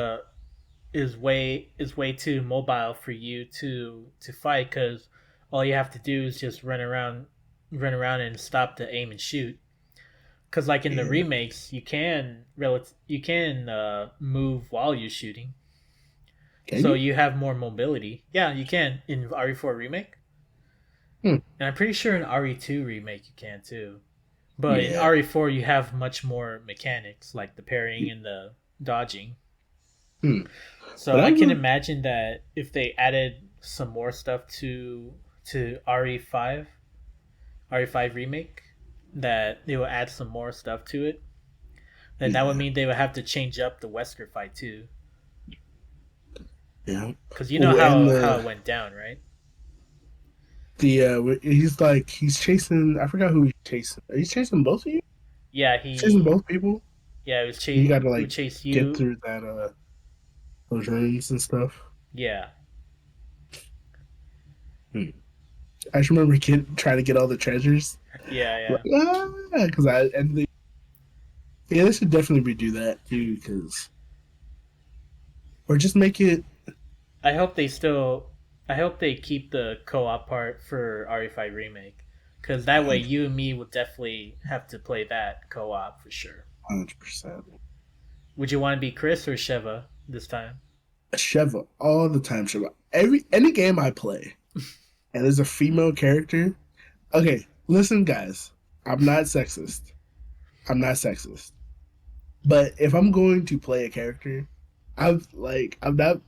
is way too mobile for you to fight because all you have to do is just run around and stop to aim and shoot. Because like in the yeah, remakes, you can move while you're shooting, can so you? you have more mobility. Yeah, you can in RE4 remake, Hmm. and I'm pretty sure in RE2 remake you can too. But in Yeah. RE4 you have much more mechanics like the parrying and the dodging. Hmm. But So I I can would. imagine that if they added some more stuff to RE5 remake, that they will add some more stuff to it. Then that would Yeah. mean they would have to change up the Wesker fight too, Yeah. because you know Oh, and how it went down, right? he's chasing. I forgot who he's chasing. He's chasing both of you. Yeah, He's chasing he both people. yeah And you got to it would like chase get you. through that those rooms and stuff. Yeah, Hmm. I just remember trying to get all the treasures. yeah, Like, yeah. because yeah, they should definitely redo that too. Because or just make it. I hope they still. I hope they keep the co-op part for RE5 remake, because that way you and me would definitely have to play that co-op for sure. 100%. Would you want to be Chris or Sheva? this time? Sheva all the time. Sheva. Any game I play, and there's a female character. Okay, listen, guys. I'm not sexist. I'm not sexist. But if I'm going to play a character, I'm not.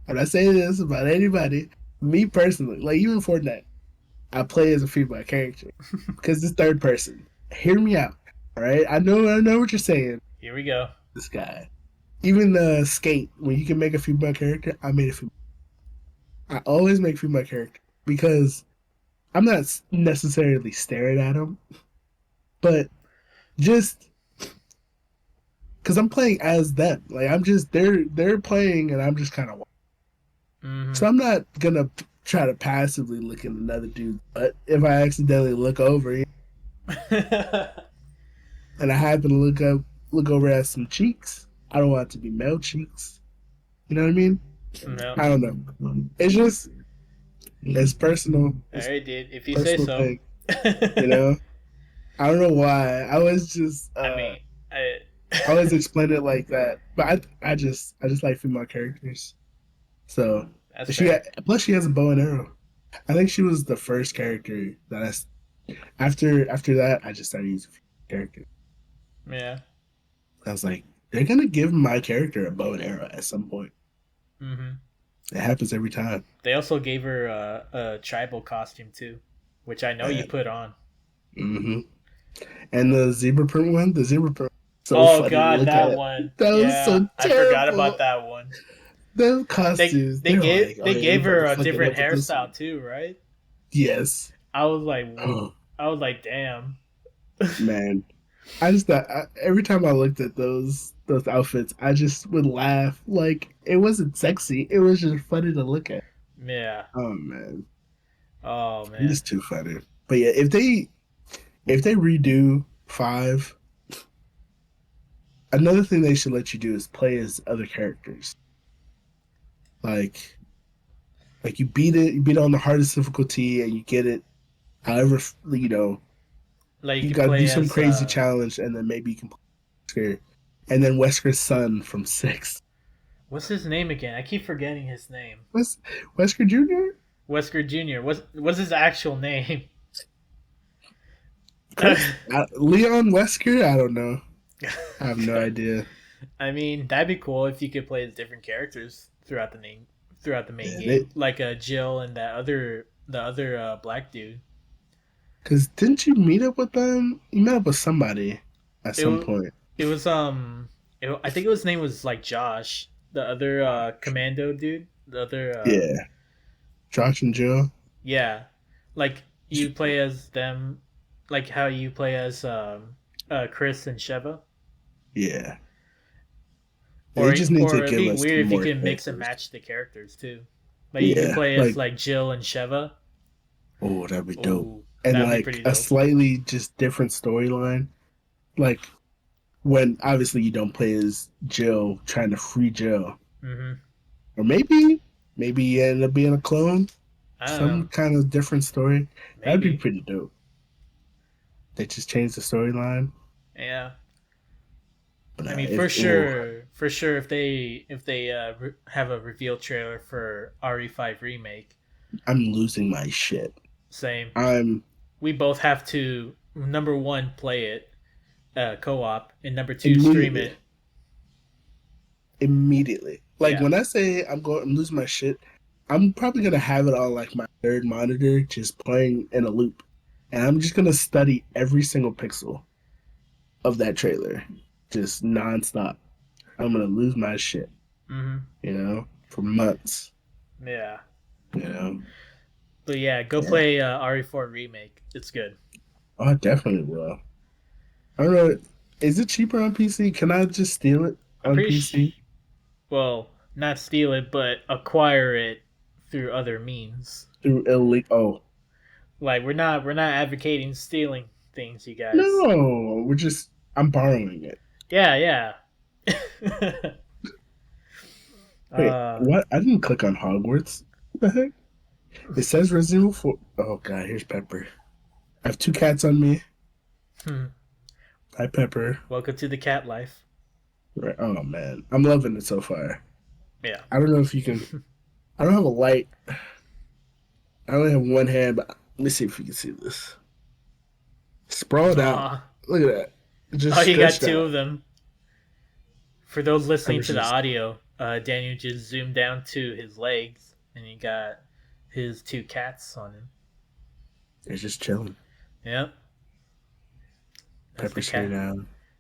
I'm not saying this about anybody. Me personally, like even Fortnite, I play as a female character because it's third person. Hear me out, all right? I know what you're saying. Here we go. This guy, even the skate when you can make a female character, I made a female. I always make female character because I'm not necessarily staring at them, but just because I'm playing as them. Like I'm just they're playing and I'm just kind of. Mm-hmm. So I'm not gonna try to passively look at another dude, but if I accidentally look over and I happen to look over at some cheeks, I don't want it to be male cheeks. You know what I mean? No. I don't know. It's personal. All It's right, dude. If you say personal so. thing. You know? I don't know why. I was just I mean, I. I always explain it like that. But I just like female characters. So That's fair. plus she has a bow and arrow. I think she was the first character that after that I just started using characters. Yeah. I was like, they're gonna give my character a bow and arrow at some point. Mm-hmm. It happens every time. They also gave her a tribal costume too, which I know you Man. put on. Mm-hmm. And the zebra print, so Oh funny to God, look that at. one. That was Yeah, so I forgot terrible. about that one. Those They costumes, they they're like, gave oh they yeah, you gave her better a fuck it different up with this one. hairstyle too, right? Yes. I was like, Oh I was like, damn. man, I just thought every time I looked at those outfits, I just would laugh. Like it wasn't sexy; it was just funny to look at. Yeah. Oh man, Oh it man. is too funny. But yeah, if they redo 5, another thing they should let you do is play as other characters. Like you beat it on the hardest difficulty, and you get it. However, Like you you could got to do play some as crazy challenge, and then maybe you can play Wesker, and then Wesker's son from 6. what's his name again? I keep forgetting his name. Wes Wesker Jr. Wesker Jr. What's his actual name? Chris Leon Wesker. I don't know. I have no idea. I mean, that'd be cool if you could play as different characters throughout the main Yeah, game, like Jill and the other black dude. because didn't you meet up with them? You met up with somebody at It some wa- point. it was I think his name was like Josh, the other commando dude, the other Yeah, Josh and Jill. yeah, like you play as them, like how you play as Chris and Sheva. Yeah, they just need to Or it'd give be us weird if you more can mix and characters. match the characters too. Like you could Yeah, play as like like Jill and Sheva. oh, that'd be dope. Oh, And that'd be like pretty a dope. slightly just different storyline. Like when obviously you don't play as Jill trying to free Jill, Hmm. or maybe you end up being a clone. I don't know. Some kind of different story. That'd be Maybe. pretty dope. They just changed the storyline. Yeah. But I mean, if ooh, for sure, if they have a reveal trailer for RE5 remake, I'm losing my shit. same. I'm We both have to number one play it co-op and number two stream immediately, it. immediately. Like Yeah. when I say I'm losing my shit, I'm probably gonna have it on like my third monitor, just playing in a loop, and I'm just gonna study every single pixel of that trailer, just nonstop. I'm gonna lose my shit, Hmm. for months, Yeah. you know. But yeah, go Yeah. play RE4 remake. It's good. Oh, I definitely will. I don't know. Is it cheaper on PC? Can I just steal it I'm on pretty PC well, not steal it, but acquire it through other means. through illegal? Oh, Like we're not advocating stealing things, you guys. no, I'm borrowing it. Yeah, yeah. Wait, uh, what? I didn't click on Hogwarts. What the heck? It says Resident Evil 4. Oh god, here's Pepper. I have 2 cats on me. hmm. Hi, Pepper. Welcome to the cat life. Right. Oh man, I'm loving it so far. Yeah. I don't know if you can. I don't have a light. I only have one hand, but let me see if you can see this. Sprawled out. Aw. Look at that. Oh, Just you got stretched two out. of them. For those listening Pepper's to the just audio, Daniel just zoomed down to his legs, and he got his two cats on him. it's just chilling. Yep, that's the Pepper's here cat. now.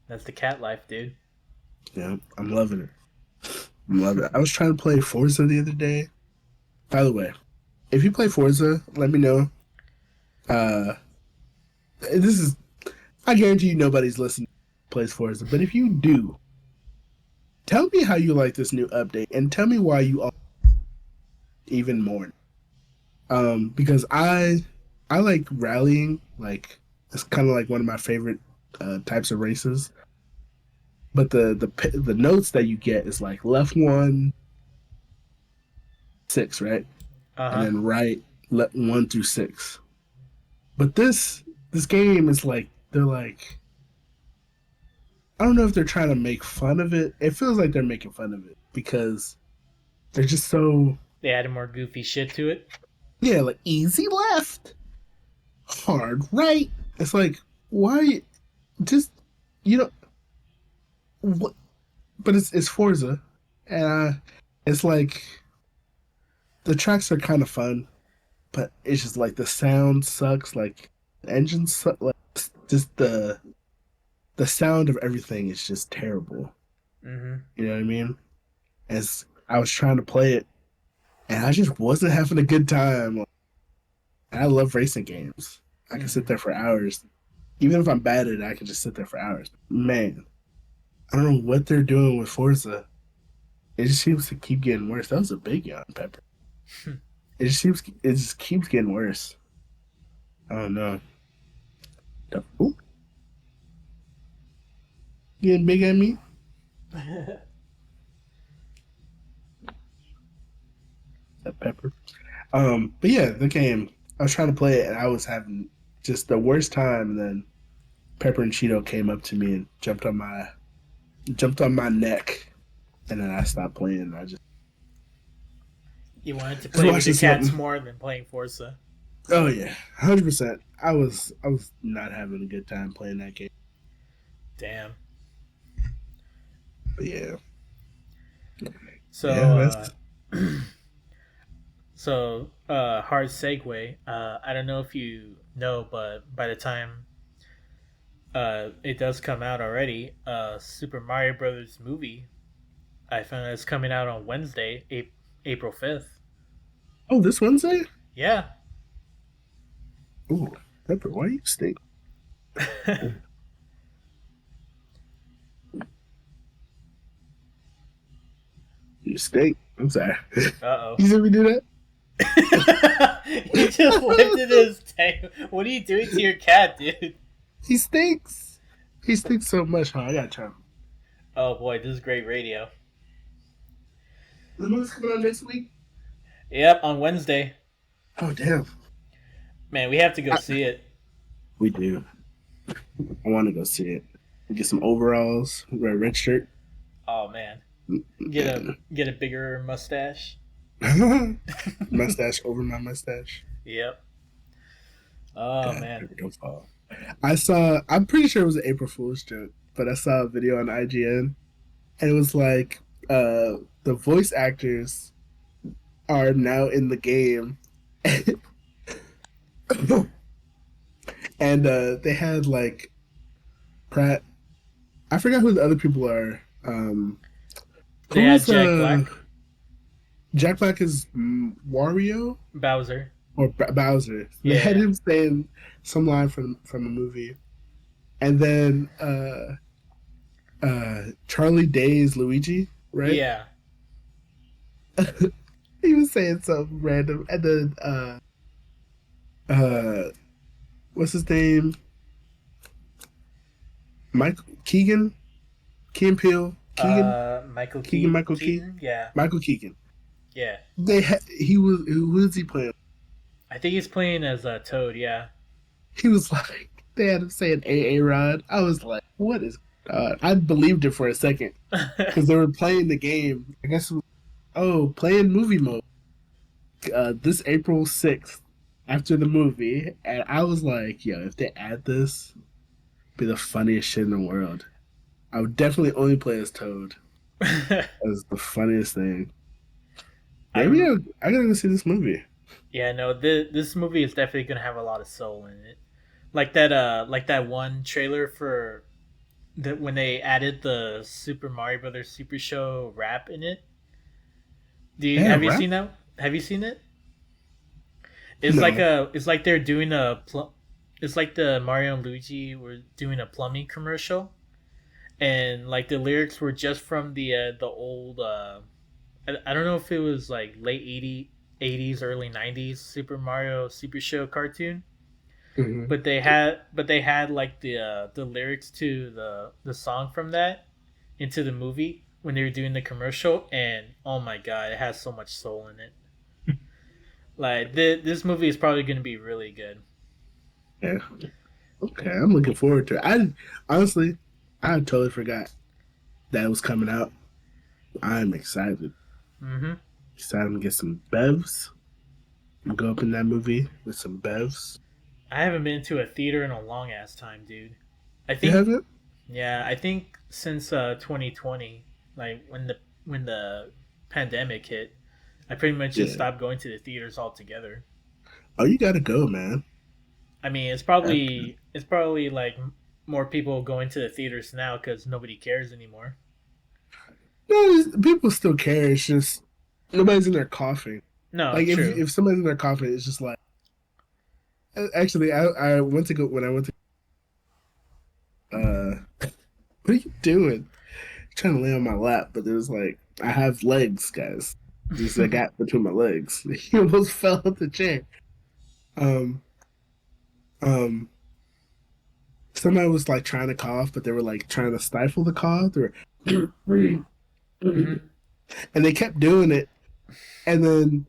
That's the cat life, dude. Yeah, I'm loving it. I'm loving it. I was trying to play Forza the other day. By the way, if you play Forza, let me know. Uh, this is I guarantee you nobody's listening plays Forza, but if you do, tell me how you like this new update and tell me why you are even more. Because I like rallying, like it's kind of like one of my favorite types of races. But the notes that you get is like left one six, right, Uh and huh. then right left one through six. But this game is like they're like I don't know if they're trying to make fun of it. It feels like they're making fun of it because they're just so They added more goofy shit to it. yeah, like easy left, hard right. It's like why just you know what? But it's Forza, and it's like the tracks are kind of fun, but it's just like the sound sucks. Like the engine sucks. Like just the sound of everything is just terrible. Mm-hmm. You know what I mean? As I was trying to play it, and I just wasn't having a good time. And I love racing games. I can sit Mm-hmm. there for hours. Even if I'm bad at it, I can just sit there for hours. Man, I don't know what they're doing with Forza. It just seems to keep getting worse. That was a big yawn, Pepper. It just keeps getting worse. I don't know. Ooh, getting big at me. That Pepper. But yeah, the game. I was trying to play it and I was having just the worst time. And then Pepper and Cheeto came up to me and jumped on my neck, and then I stopped playing. I You wanted to just play with the watching cats something. more than playing Forza. Oh yeah, 100%. I was not having a good time playing that game. Damn. But yeah, So, yeah, that's hard segue. I don't know if you know, but by the time it does come out already, Super Mario Brothers movie, I found out it's coming out on Wednesday, April 5th. oh this Wednesday. Yeah. Ooh, Pepper, why you stink? Uh You stink. I'm sorry. oh. You see me do He just lifted that? his tail. What are you doing to your cat, dude? He stinks. He stinks so much, huh? I gotta try him. Oh boy, this is great radio. The movie's coming out next week. Yep, on Wednesday. Oh damn. Man, we have to go see it. We do. I want to go see it. Get some overalls, wear a red shirt. Oh man, Man. get a bigger mustache. Mustache over my mustache. Yep. Oh God, man. Pepper, don't fall. I saw. I'm pretty sure it was an April Fool's joke, but I saw a video on IGN, and it was like the voice actors are now in the game, and they had like Pratt. I forgot who the other people are. They had Who's Jack Black, Jack Black is Wario Bowser. or Bowser. They had Yeah. him saying some line from a movie, and then Charlie Day's Luigi, right? Yeah. He was saying something random, and then uh, what's his name? Mike Keegan, Key Peele, Michael Keegan Michael Key, Keaton. Yeah. Michael Keegan. Yeah. He was who was he playing? I think he's playing as Toad. Yeah. He was like they had him saying A Rod. I was like, what is? I believed it for a second because they were playing the game. I guess oh, playing movie mode this April 6th after the movie, and I was like, yo, if they add this, it'd be the funniest shit in the world. I would definitely only play as Toad. As the funniest thing. Maybe I'm I gotta go see this movie. Yeah, no, this movie is definitely gonna have a lot of soul in it. Like that one trailer for that when they added the Super Mario Brothers Super Show rap in it. Yeah, Have you rap? seen that? Have you seen it? No. It's like they're doing it's like the Mario and Luigi were doing a plumbing commercial, and like the lyrics were just from the old I don't know if it was like late 80s early 90s Super Mario Super Show cartoon, Hmm. but they had like the lyrics to the song from that into the movie when they were doing the commercial, and oh my god, it has so much soul in it. Like this movie is probably going to be really good. Yeah. Okay, I'm looking forward to it. I honestly, I totally forgot that it was coming out. I'm excited. Hmm. Excited to get some bevs. Go up in that movie with some bevs. I haven't been to a theater in a long ass time, dude. I You think haven't? Yeah, I think since 2020, like when the pandemic hit, I pretty much just Yeah. stopped going to the theaters altogether. Oh, you gotta go, man. I mean, After. it's probably like more people going to the theaters now because nobody cares anymore. No, people still care. It's just nobody's in there coughing. No, Like true. if somebody's in there coughing, it's just like actually I went to go when I went to what are you doing? Trying to lay on my lap, but there's like I have legs, guys. There's a gap between my legs. He almost fell off the chair. Um, um, somebody was like trying to cough, but they were like trying to stifle the cough. They were, Hmm. and they kept doing it, and then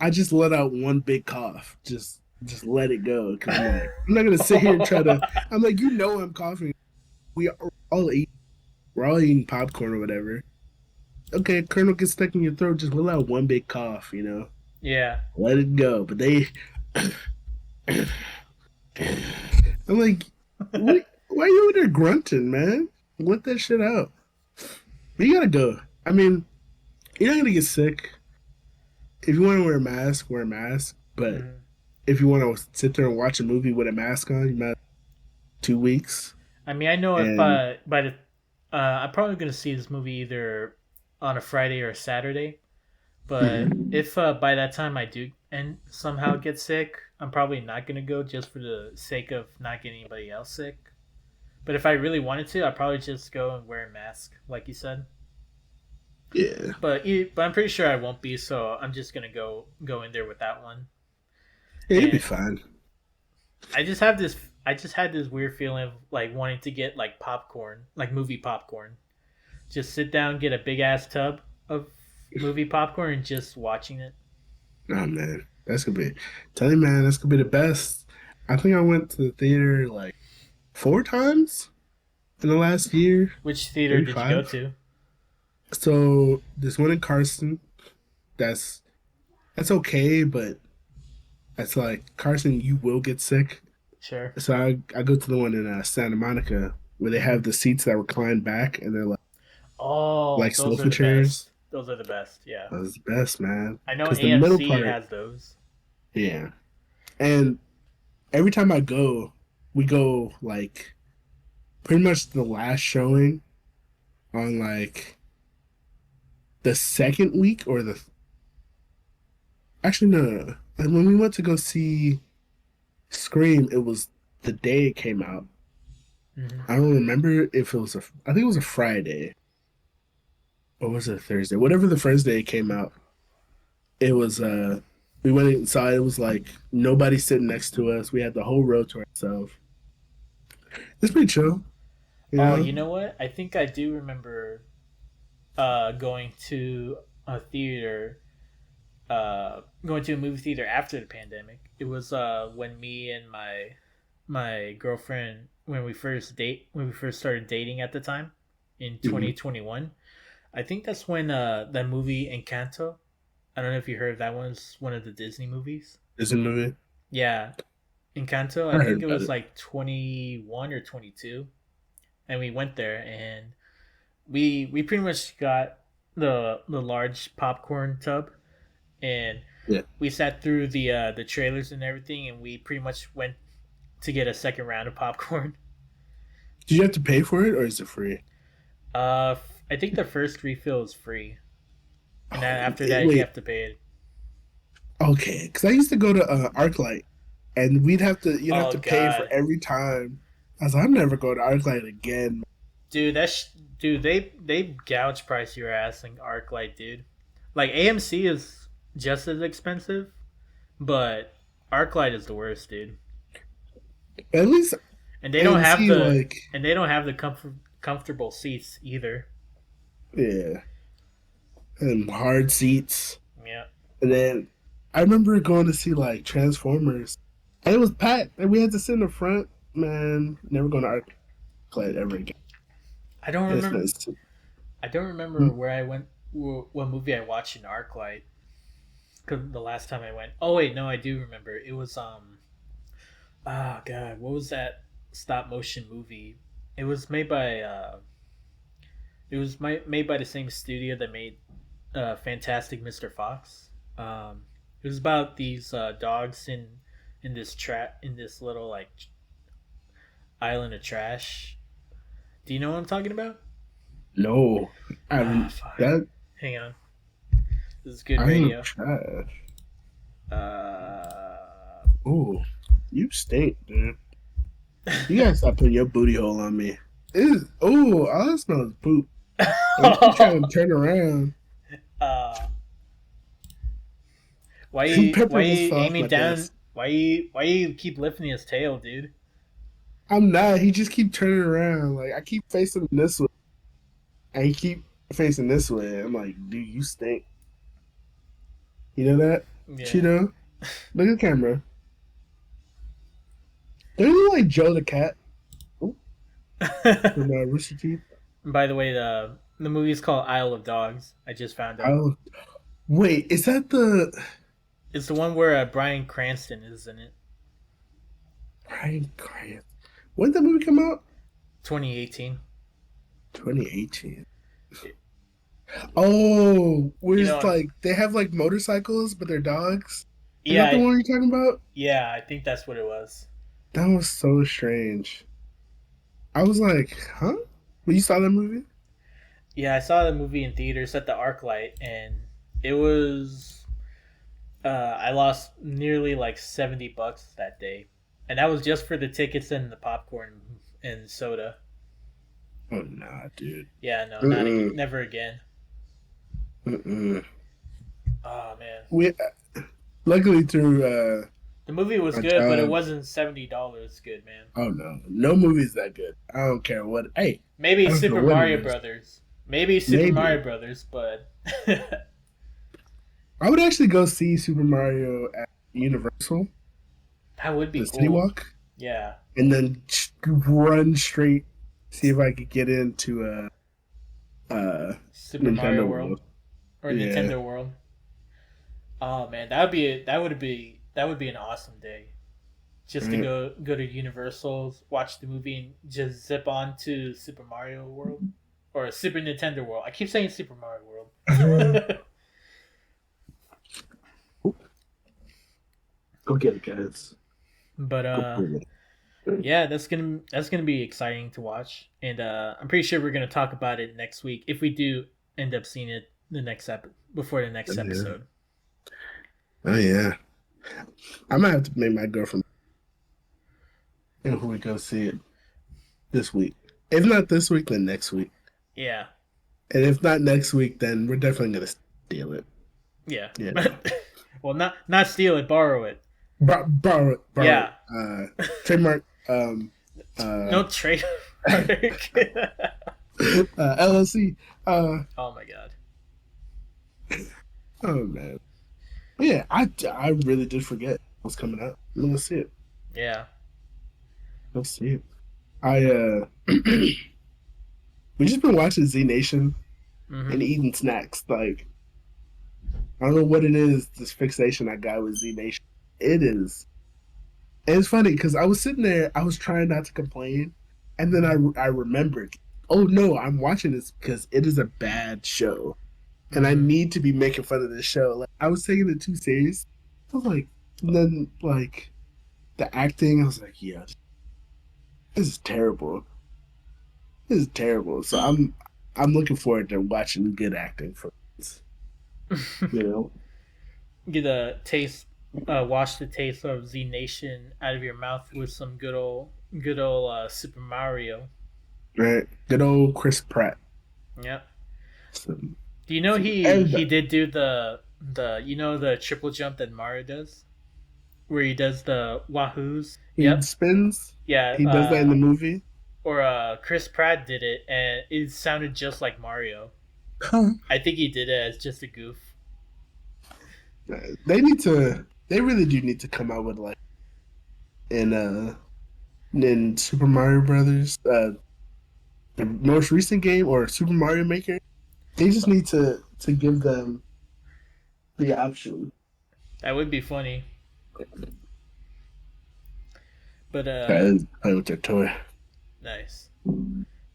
I just let out one big cough. Just let it go because I'm like I'm not gonna sit here and try to. I'm like I'm coughing. We are all eat. We're all eating popcorn or whatever. Okay, kernel gets stuck in your throat. Just let out one big cough. Yeah. Let it go. But they, I'm like, what? Why are you over there grunting, man? Let that shit out. But you gotta go. I mean, you're not gonna get sick. If you want to wear a mask, wear a mask. But Hmm. if you want to sit there and watch a movie with a mask on, you might 2 weeks. I mean, I know if And by the I'm probably gonna see this movie either on a Friday or a Saturday. But Mhm. if by that time I do and somehow get sick, I'm probably not gonna go just for the sake of not getting anybody else sick. But if I really wanted to, I'd probably just go and wear a mask, like you said. Yeah, But I'm pretty sure I won't be, so I'm just gonna go in there with that one. yeah, you'll be And fine. I just had this weird feeling of like wanting to get like popcorn, like movie popcorn. Just sit down, get a big ass tub of movie popcorn, and just watching it. Nah, man, that's gonna be. Tell you, man, that's gonna be the best. I think I went to the theater like 4 times in the last year, Which theater maybe did you go five. to? So this one in Carson, that's that's okay, but it's like Carson, you will get sick. Sure. So I go to the one in Santa Monica where they Hmm. have the seats that recline back and they're Oh, like those are sofa the chairs. best. Those are the best. Yeah. That was the best, man. I know Because the middle AMC part, has those. yeah. And every time I go, we go like pretty much the last showing on like the second week or the actually no. And when we went to go see Scream, it was the day it came out. Hmm. I don't remember if it was I think it was a Friday or was it a Thursday? Whatever the first day it came out, it was we went inside, it was like nobody sitting next to us. We had the whole row to ourselves. It's pretty chill, you Oh, know? you know what? I think I do remember going to a theater, going to a movie theater after the pandemic. It was when me and my girlfriend when we first started dating at the time in Mhm. 2021. I think that's when that movie Encanto. I don't know if you heard of that one. It's one of the Disney movies. Is it a movie? Yeah, Encanto. I I heard think it about was it. like 21 or 22, and we went there and we pretty much got the large popcorn tub, and Yeah. we sat through the trailers and everything, and we pretty much went to get a second round of popcorn. Did you have to pay for it or is it free? I think the first refill is free, and then Oh, after that you wait. have to pay it. Okay, because I used to go to ArcLight, and you'd have Oh to pay for God, every time. I was like, I'm never going to ArcLight again. dude, dude. They gouge price your ass in ArcLight, dude. Like AMC is just as expensive, but ArcLight is the worst, dude. At least And they don't have AMC, the like, comfortable seats either. yeah, and hard seats. Yeah. And then I remember going to see like Transformers, and it was packed, and we had to sit in the front. Man, never going to ArcLight ever again. I don't It's remember. nice. I don't remember where I went. What movie I watched in ArcLight? Cause the last time I went. Oh wait, no, I do remember. It was Oh god, what was that stop motion movie? It was made by. Made by the same studio that made Fantastic Mr. Fox. It was about these dogs in this little like island of trash. Do you know what I'm talking about? No, I Ah, haven't. fuck. That Hang on. This is good I am radio. trash. Uh, Ooh, you stink, dude. You gotta stop putting your booty hole on me. All I smell is poop. And you keep trying to turn around. uh, Pepper why almost you fell off aiming my down? desk. Why you keep lifting his tail, dude? I'm not. He just keep turning around. Like I keep facing this way, and he keep facing this way. I'm like, dude, you stink. You know that? Yeah. Cheeto, look at the camera. Don't you look like Joe the cat from Rooster Teeth? By the way, the movie is called Isle of Dogs. I just found out. Oh, wait, is that the It's the one where Bryan Cranston is in it. Brian Grant? When did that movie come out? 2018. 2018. Oh, where You it's know, like they have like motorcycles, but they're dogs. Is yeah, that the one you're talking about? yeah, I think that's what it was. That was so strange. I was like, huh? When you saw that movie? Yeah, I saw the movie in theaters at the ArcLight, and it was. I lost nearly like $70 that day, and that was just for the tickets and the popcorn and soda. Oh nah, dude. Yeah, no, not again, Mm-mm. never again. Mm-mm. Oh man, We luckily through the movie was my good, but it job. wasn't $70 good, man. Oh no, no movie's that good. I don't care what. Hey, Maybe I don't care Super what it Mario is. Brothers. Maybe Super Maybe Mario Brothers, but I would actually go see Super Mario at Universal, that would be the City cool. Walk, Yeah, and then run straight. See if I could get into Super Mario Nintendo World World. or Yeah, Nintendo World. Oh man, that would be an awesome day. Just to right. go to Universal's, watch the movie, and just zip on to Super Mario World or Super Nintendo World. I keep saying Super Mario World. Go get it, guys. But Go get it. yeah, that's gonna be exciting to watch, and I'm pretty sure we're gonna talk about it next week if we do end up seeing it before the Oh next yeah. episode. Oh yeah. I might have to make my girlfriend if we go see it this week. If not this week, then next week. Yeah, And if not next week, then we're definitely gonna steal it. yeah. You know, Well, not steal it, borrow it. borrow it, borrow Yeah, it. Trademark. no trade. LLC. Oh my god. Oh man. But yeah, I really did forget what's coming out. I'm gonna see it. Yeah. Let's see it. I we just been watching Z Nation. Mm-hmm. and eating snacks. Like I don't know what it is. This fixation I got with Z Nation. It is. And it's funny because I was sitting there, I was trying not to complain, and then I remembered, oh no, I'm watching this because it is a bad show, and I Mm-hmm. need to be making fun of this show. Like I was taking it too serious. I was like, and then like the acting, I was like, yeah, this is terrible. This is terrible. So I'm looking forward to watching good acting for this. You know, Get a taste, wash the taste of Z Nation out of your mouth with some good old Super Mario. right? Good old Chris Pratt. Yep. Some, Do you know some he everybody. did do the the triple jump that Mario does, where he does the wahoos? He Yep. spins. Yeah. He does that in the movie. Or Chris Pratt did it, and it sounded just like Mario. Huh. I think he did it as just a goof. They need to. They really do need to come out with like in Super Mario Brothers, the most recent game or Super Mario Maker. They just need to give them the option. That would be funny. But Play with their toy. nice.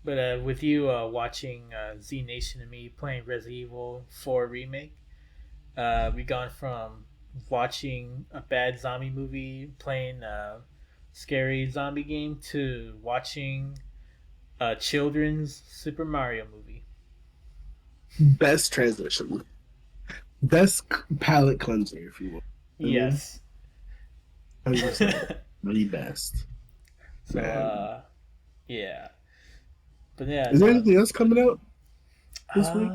But with you watching Z Nation and me playing Resident Evil 4 remake, we gone from watching a bad zombie movie, playing a scary zombie game, to watching a children's Super Mario movie. Best transition. Best palate cleanser, if you will. I mean, Yes. 100%. The best. So Man. yeah. But yeah, Is there no. anything else coming out this week?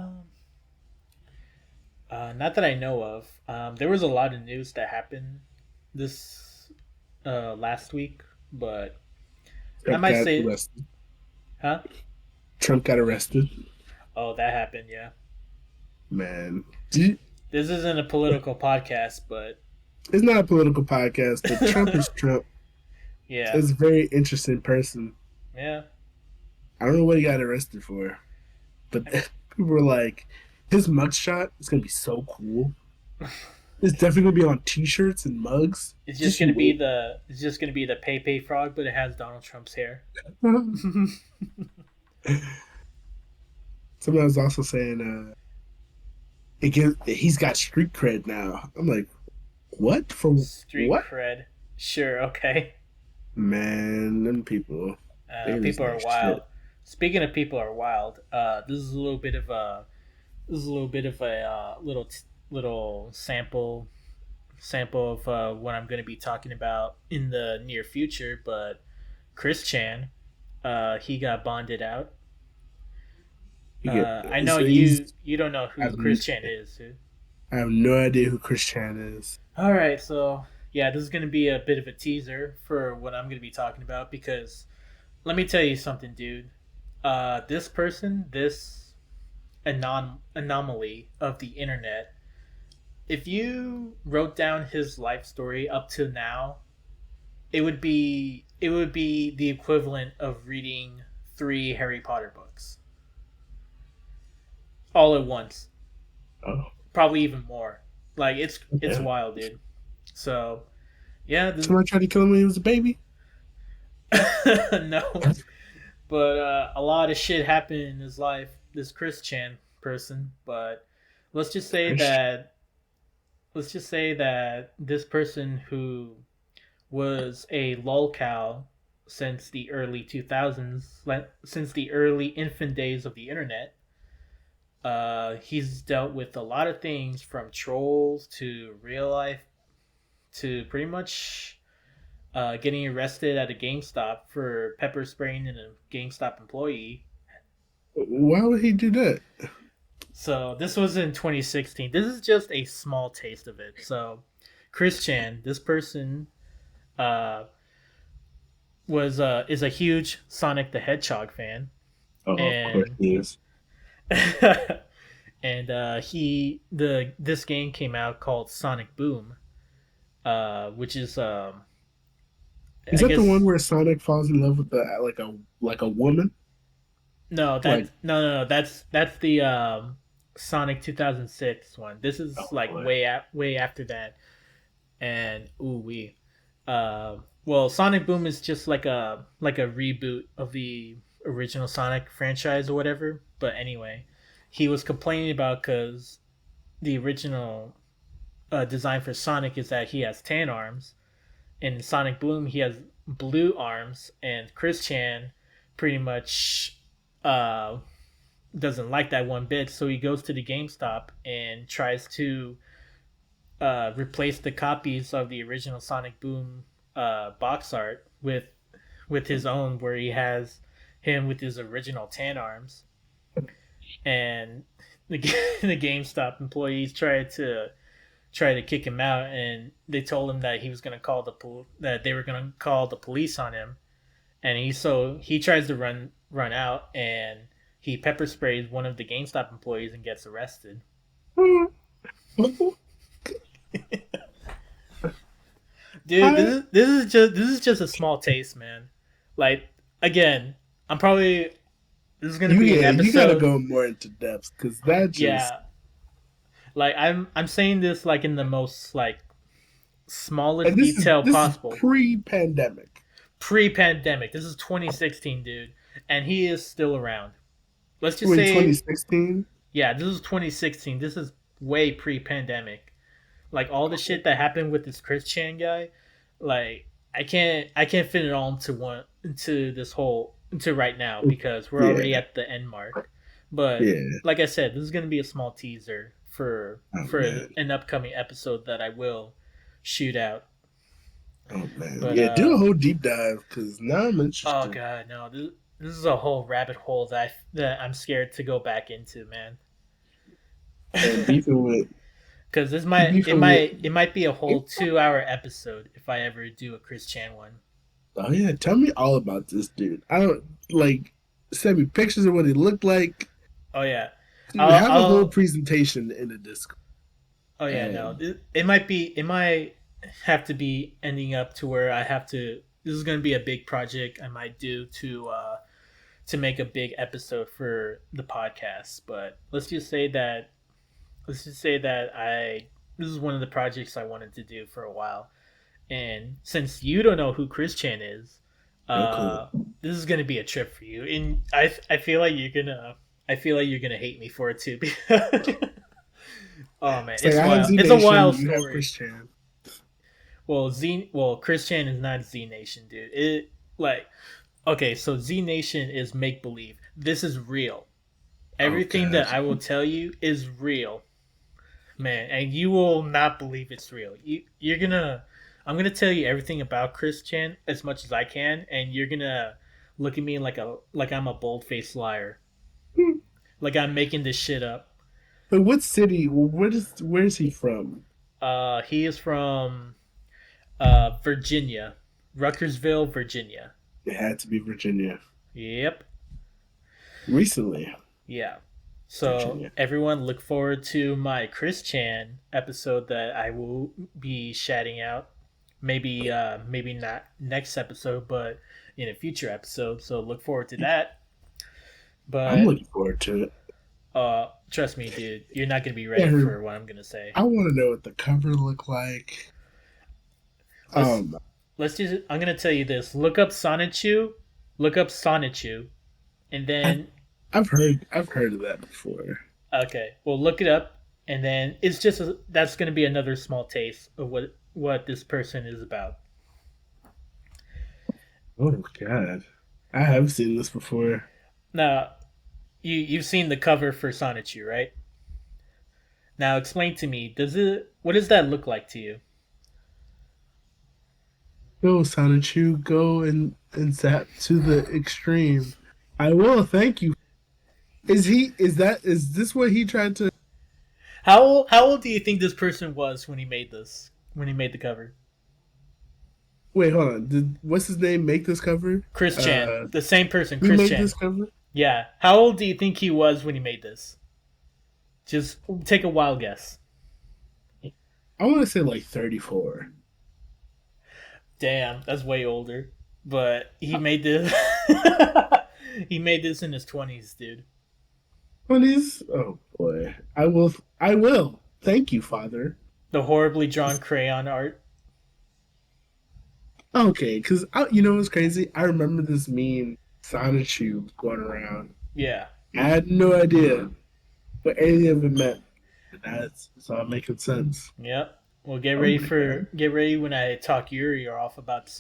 Um, not that I know of. There was a lot of news that happened this last week, but I Trump might got say, arrested. huh? Trump got arrested. Oh, that happened. Yeah. Man. Did This isn't a political podcast, but It's not a political podcast, but Trump is Trump. yeah, He's a very interesting person. yeah. I don't know what he got arrested for, but I mean, people were like, his mugshot is gonna be so cool. It's definitely gonna be on T-shirts and mugs. Just you wait. it's just gonna be the Pay Pay frog, but it has Donald Trump's hair. Someone was also saying, he's got street cred now. I'm like, what for? Street What? cred. Sure, okay. Man, them people, they just People are like wild. shit. Speaking of people are wild, this is a little bit of a little sample of what I'm going to be talking about in the near future. But Chris Chan, he got bonded out. You get I know so he's. you don't know I who have, Chris Chan is. Who? I have no idea who Chris Chan is. All right, so yeah, this is going to be a bit of a teaser for what I'm going to be talking about, because let me tell you something, dude. This person, this anomaly of the internet, if you wrote down his life story up to now, it would be the equivalent of reading 3 Harry Potter books all at once. Oh, Probably even more. Like it's yeah. wild, dude. So yeah, Somebody tried to kill him when he was a baby. no, but a lot of shit happened in his life. This Chris Chan person, but let's just say Chris. that this person who was a lolcow since the early 2000s, since the early infant days of the internet. He's dealt with a lot of things, from trolls to real life to pretty much getting arrested at a GameStop for pepper spraying a GameStop employee. Why would he do that? So this was in 2016. This is just a small taste of it. So Chris Chan, this person, uh, was is a huge Sonic the Hedgehog fan, Oh, of course and he is. and this game came out called Sonic Boom, which is Is I that the one guess where Sonic falls in love with like a woman? No, Like, that's the Sonic 2006 one. This is oh like boy. way after that. And ooh we, well, Sonic Boom is just like a reboot of the original Sonic franchise or whatever. But anyway, he was complaining about because the original design for Sonic is that he has tan arms. In Sonic Boom, he has blue arms, and Chris Chan pretty much uh, doesn't like that one bit. So he goes to the GameStop and tries to replace the copies of the original Sonic Boom box art with his own, where he has him with his original tan arms. And the the GameStop employees tried to kick him out, and they told him that he was gonna call that they were gonna call the police on him. And he tries to run out, and he pepper sprays one of the GameStop employees and gets arrested. Dude, I, this is just a small taste, man. Like, again, I'm probably this is gonna you be an yeah, you gotta episode. go more into depth because that just Yeah, like I'm saying this like in the most like and smallest detail this is possible. pre-pandemic. Pre-pandemic, this is 2016, dude, and he is still around. Let's just Wait, say, 2016. yeah, this is 2016. This is way pre-pandemic. Like all the shit that happened with this Chris Chan guy, like I can't fit it all into this whole into right now because we're already Yeah, at the end mark. But yeah. like I said, this is gonna be a small teaser Oh for man, an upcoming episode that I will shoot out. oh man. But Yeah, do a whole deep dive because now I'm oh interested. god, no, this is a whole rabbit hole that I'm scared to go back into, man. And beefing with Because this he might it beefing with. might it might be a whole 2 hour episode if I ever do a Chris Chan one. Oh yeah, tell me all about this dude. I don't like send me pictures of what he looked like. Oh yeah, Dude, I'll have a whole I'll presentation in the disc. oh yeah, no, And it might have to be ending up to where I have to. This is going to be a big project I might do to make a big episode for the podcast. But let's just say that I this is one of the projects I wanted to do for a while. And since you don't know who Chris Chan is, oh cool. uh, this is gonna be a trip for you. And I feel like you're gonna hate me for it too. Oh man, It's like it's I have wild. Z It's a Nation, wild you have story. Chris Chan. Well, Chris Chan is not Z Nation, dude. It like okay, so Z Nation is make believe. This is real. Oh Everything god. that I will tell you is real, man, and you will not believe it's real. You're gonna I'm gonna tell you everything about Chris Chan as much as I can, and you're gonna look at me like I'm a bold faced liar, like I'm making this shit up. But what city? Where's he from? He is from Virginia, Ruckersville, Virginia. It had to be Virginia. Yep, Recently, yeah. So Virginia. everyone, look forward to my Chris Chan episode that I will be shouting out. Maybe not next episode, but in a future episode. So look forward to that. I'm But looking forward to it. trust me, dude, you're not gonna be ready Yeah, for what I'm gonna say. I want to know what the cover looked like. Let's Um, let's just. I'm gonna tell you this. Look up Sonichu, and I, then I've heard of that before. okay, well look it up, and then that's gonna be another small taste of what this person is about. Oh god, I have seen this before. Now, you've seen the cover for Sonichu, right? Now explain to me, what does that look like to you? Go Sonichu, go and zap to the extreme. I will. Thank you. Is this what he tried to? How old do you think this person was when he made this? When he made the cover? Wait, hold on. Did what's his name make this cover? Chris Chan, Uh, the same person, he Chris made Chan. this cover. Yeah. How old do you think he was when he made this? Just take a wild guess. I want to say like 34. Damn, that's way older. But he made this. He made this in his 20s, dude. What is? Oh boy, I will. I will. Thank you, Father. The horribly drawn crayon art. Okay, because you know what's crazy? I remember this meme Sonichu going around. Yeah. I had no idea what any of it meant. It's all making sense. Yep. Well, Oh my god. get ready when I talk Yuri off about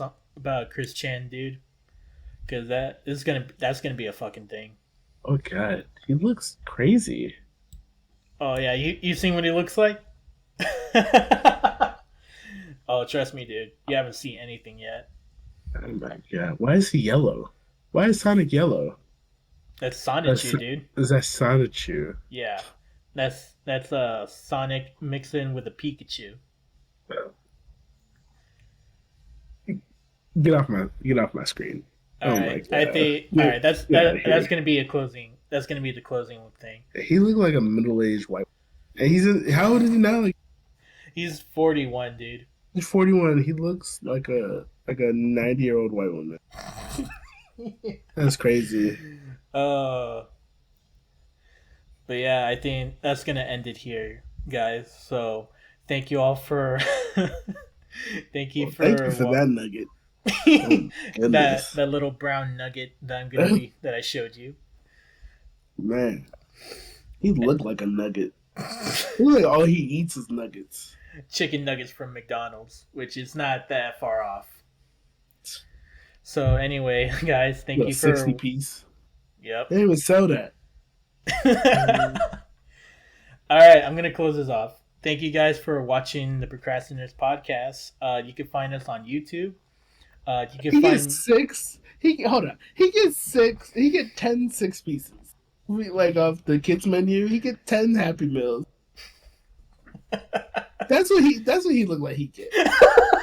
Chris Chan, dude. Because that's gonna be a fucking thing. Oh god. He looks crazy. Oh yeah, you seen what he looks like? Oh, trust me, dude. You haven't seen anything yet. Oh my god. Why is he yellow? Why is Sonic yellow? That's That's, Sonichu, dude. is that Sonichu? Yeah. That's Sonic mixed in with a Pikachu. Get off my screen. All Oh my right. I god. think all right, Get out of that's here. going to be a closing. That's going to be the closing thing. He looked like a middle-aged white. And how old is he now? Like He's 41, dude. he's 41. He looks like a 90-year-old white woman. That's crazy. uh but yeah, I think that's going to end it here, guys. So, thank you all for thank you Well, thank you for for what that nugget. Oh my goodness. that little brown nugget that I'm going to be that I showed you. Man, he looked like a nugget. He looked like all he eats is nuggets. Chicken nuggets from McDonald's, which is not that far off. So anyway, guys, thank Little you 60 for piece. yep. They didn't even sell that. All right, I'm gonna close this off. Thank you guys for watching the Procrastinators podcast. You can find us on YouTube. You can He find gets six. He hold on. He gets six. He get 10 pieces. Like off the kids menu, he get 10 Happy Meals. That's what he looked like. He get.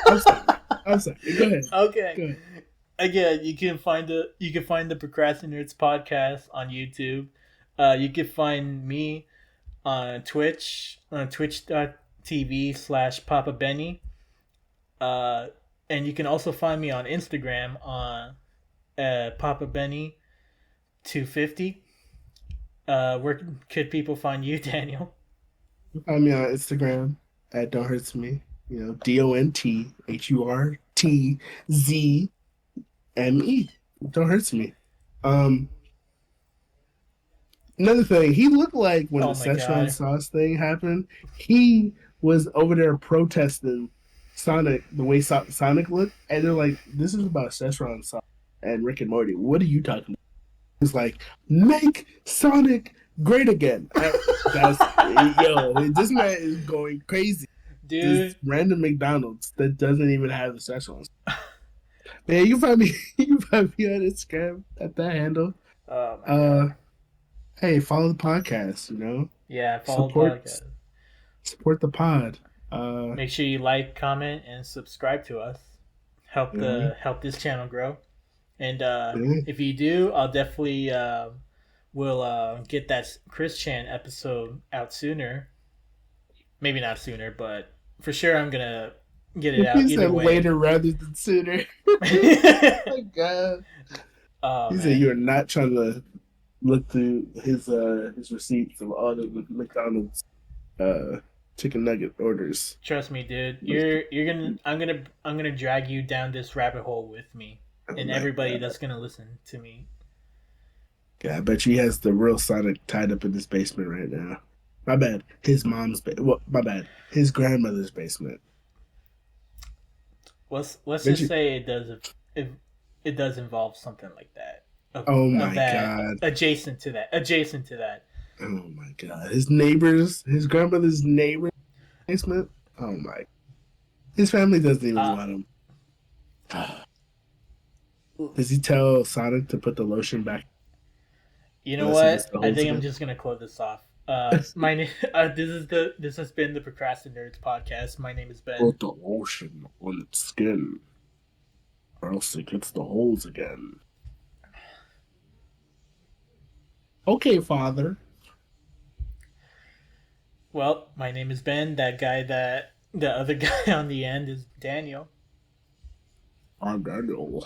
I'm sorry. I'm sorry. Go ahead. okay. Go ahead. Again, you can find the Procrastinators podcast on YouTube. You can find me on Twitch on twitch.tv/Papa Benny. And you can also find me on Instagram on Papa Benny 250. Where could people find you, Daniel? Find me on Instagram at Don't Hurts Me. You know, DONTHURTZME. Don't Hurts Me. Um, Another thing, he looked like when the Oh my Szechuan god. sauce thing happened, he was over there protesting Sonic, the way Sonic looked, and they're like, "This is about Szechuan sauce and Rick and Morty. What are you talking about?" It's like, "Make Sonic great again." That's yo, this man is going crazy. This Dude. random McDonald's that doesn't even have the Szechuan sauce. Man, you find me, you find me on Instagram at that handle. Oh my Uh, god. hey, follow the podcast. You know, Yeah, follow the support podcast. support the pod. Make sure you like, comment, and subscribe to us. Yeah, Help this channel grow. And yeah. if you do, I'll definitely will get that Chris Chan episode out sooner. Maybe not sooner, but for sure I'm gonna get it out He either said way. later rather than sooner. Oh my god. Oh He said man, you're not trying to look through his receipts of all the McDonald's uh chicken nugget orders. trust me, dude. You're gonna I'm gonna drag you down this rabbit hole with me, Oh and my everybody god. that's gonna listen to me. Yeah, I bet you he has the real Sonic tied up in his basement right now. My bad. His well, my bad. His grandmother's basement. Let's Bet just you. say it it does involve something like that Oh of my that god. adjacent to that. Oh my god. His grandmother's neighbor's basement. Oh my. His family doesn't even Uh, want him. Does he tell Sonic to put the lotion back you know unless he gets what? the I holes think I'm again? just gonna close this off. This has been the ProcrastiNerds podcast. My name is Ben. Put the lotion on its skin, or else it gets the holes again. Okay, father. Well, my name is Ben. The other guy on the end is Daniel. I'm Daniel.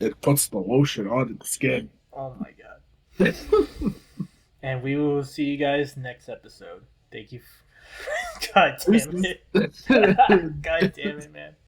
It puts the lotion on its skin. Oh my god. And we will see you guys next episode. Thank you. God damn it. God damn it, man.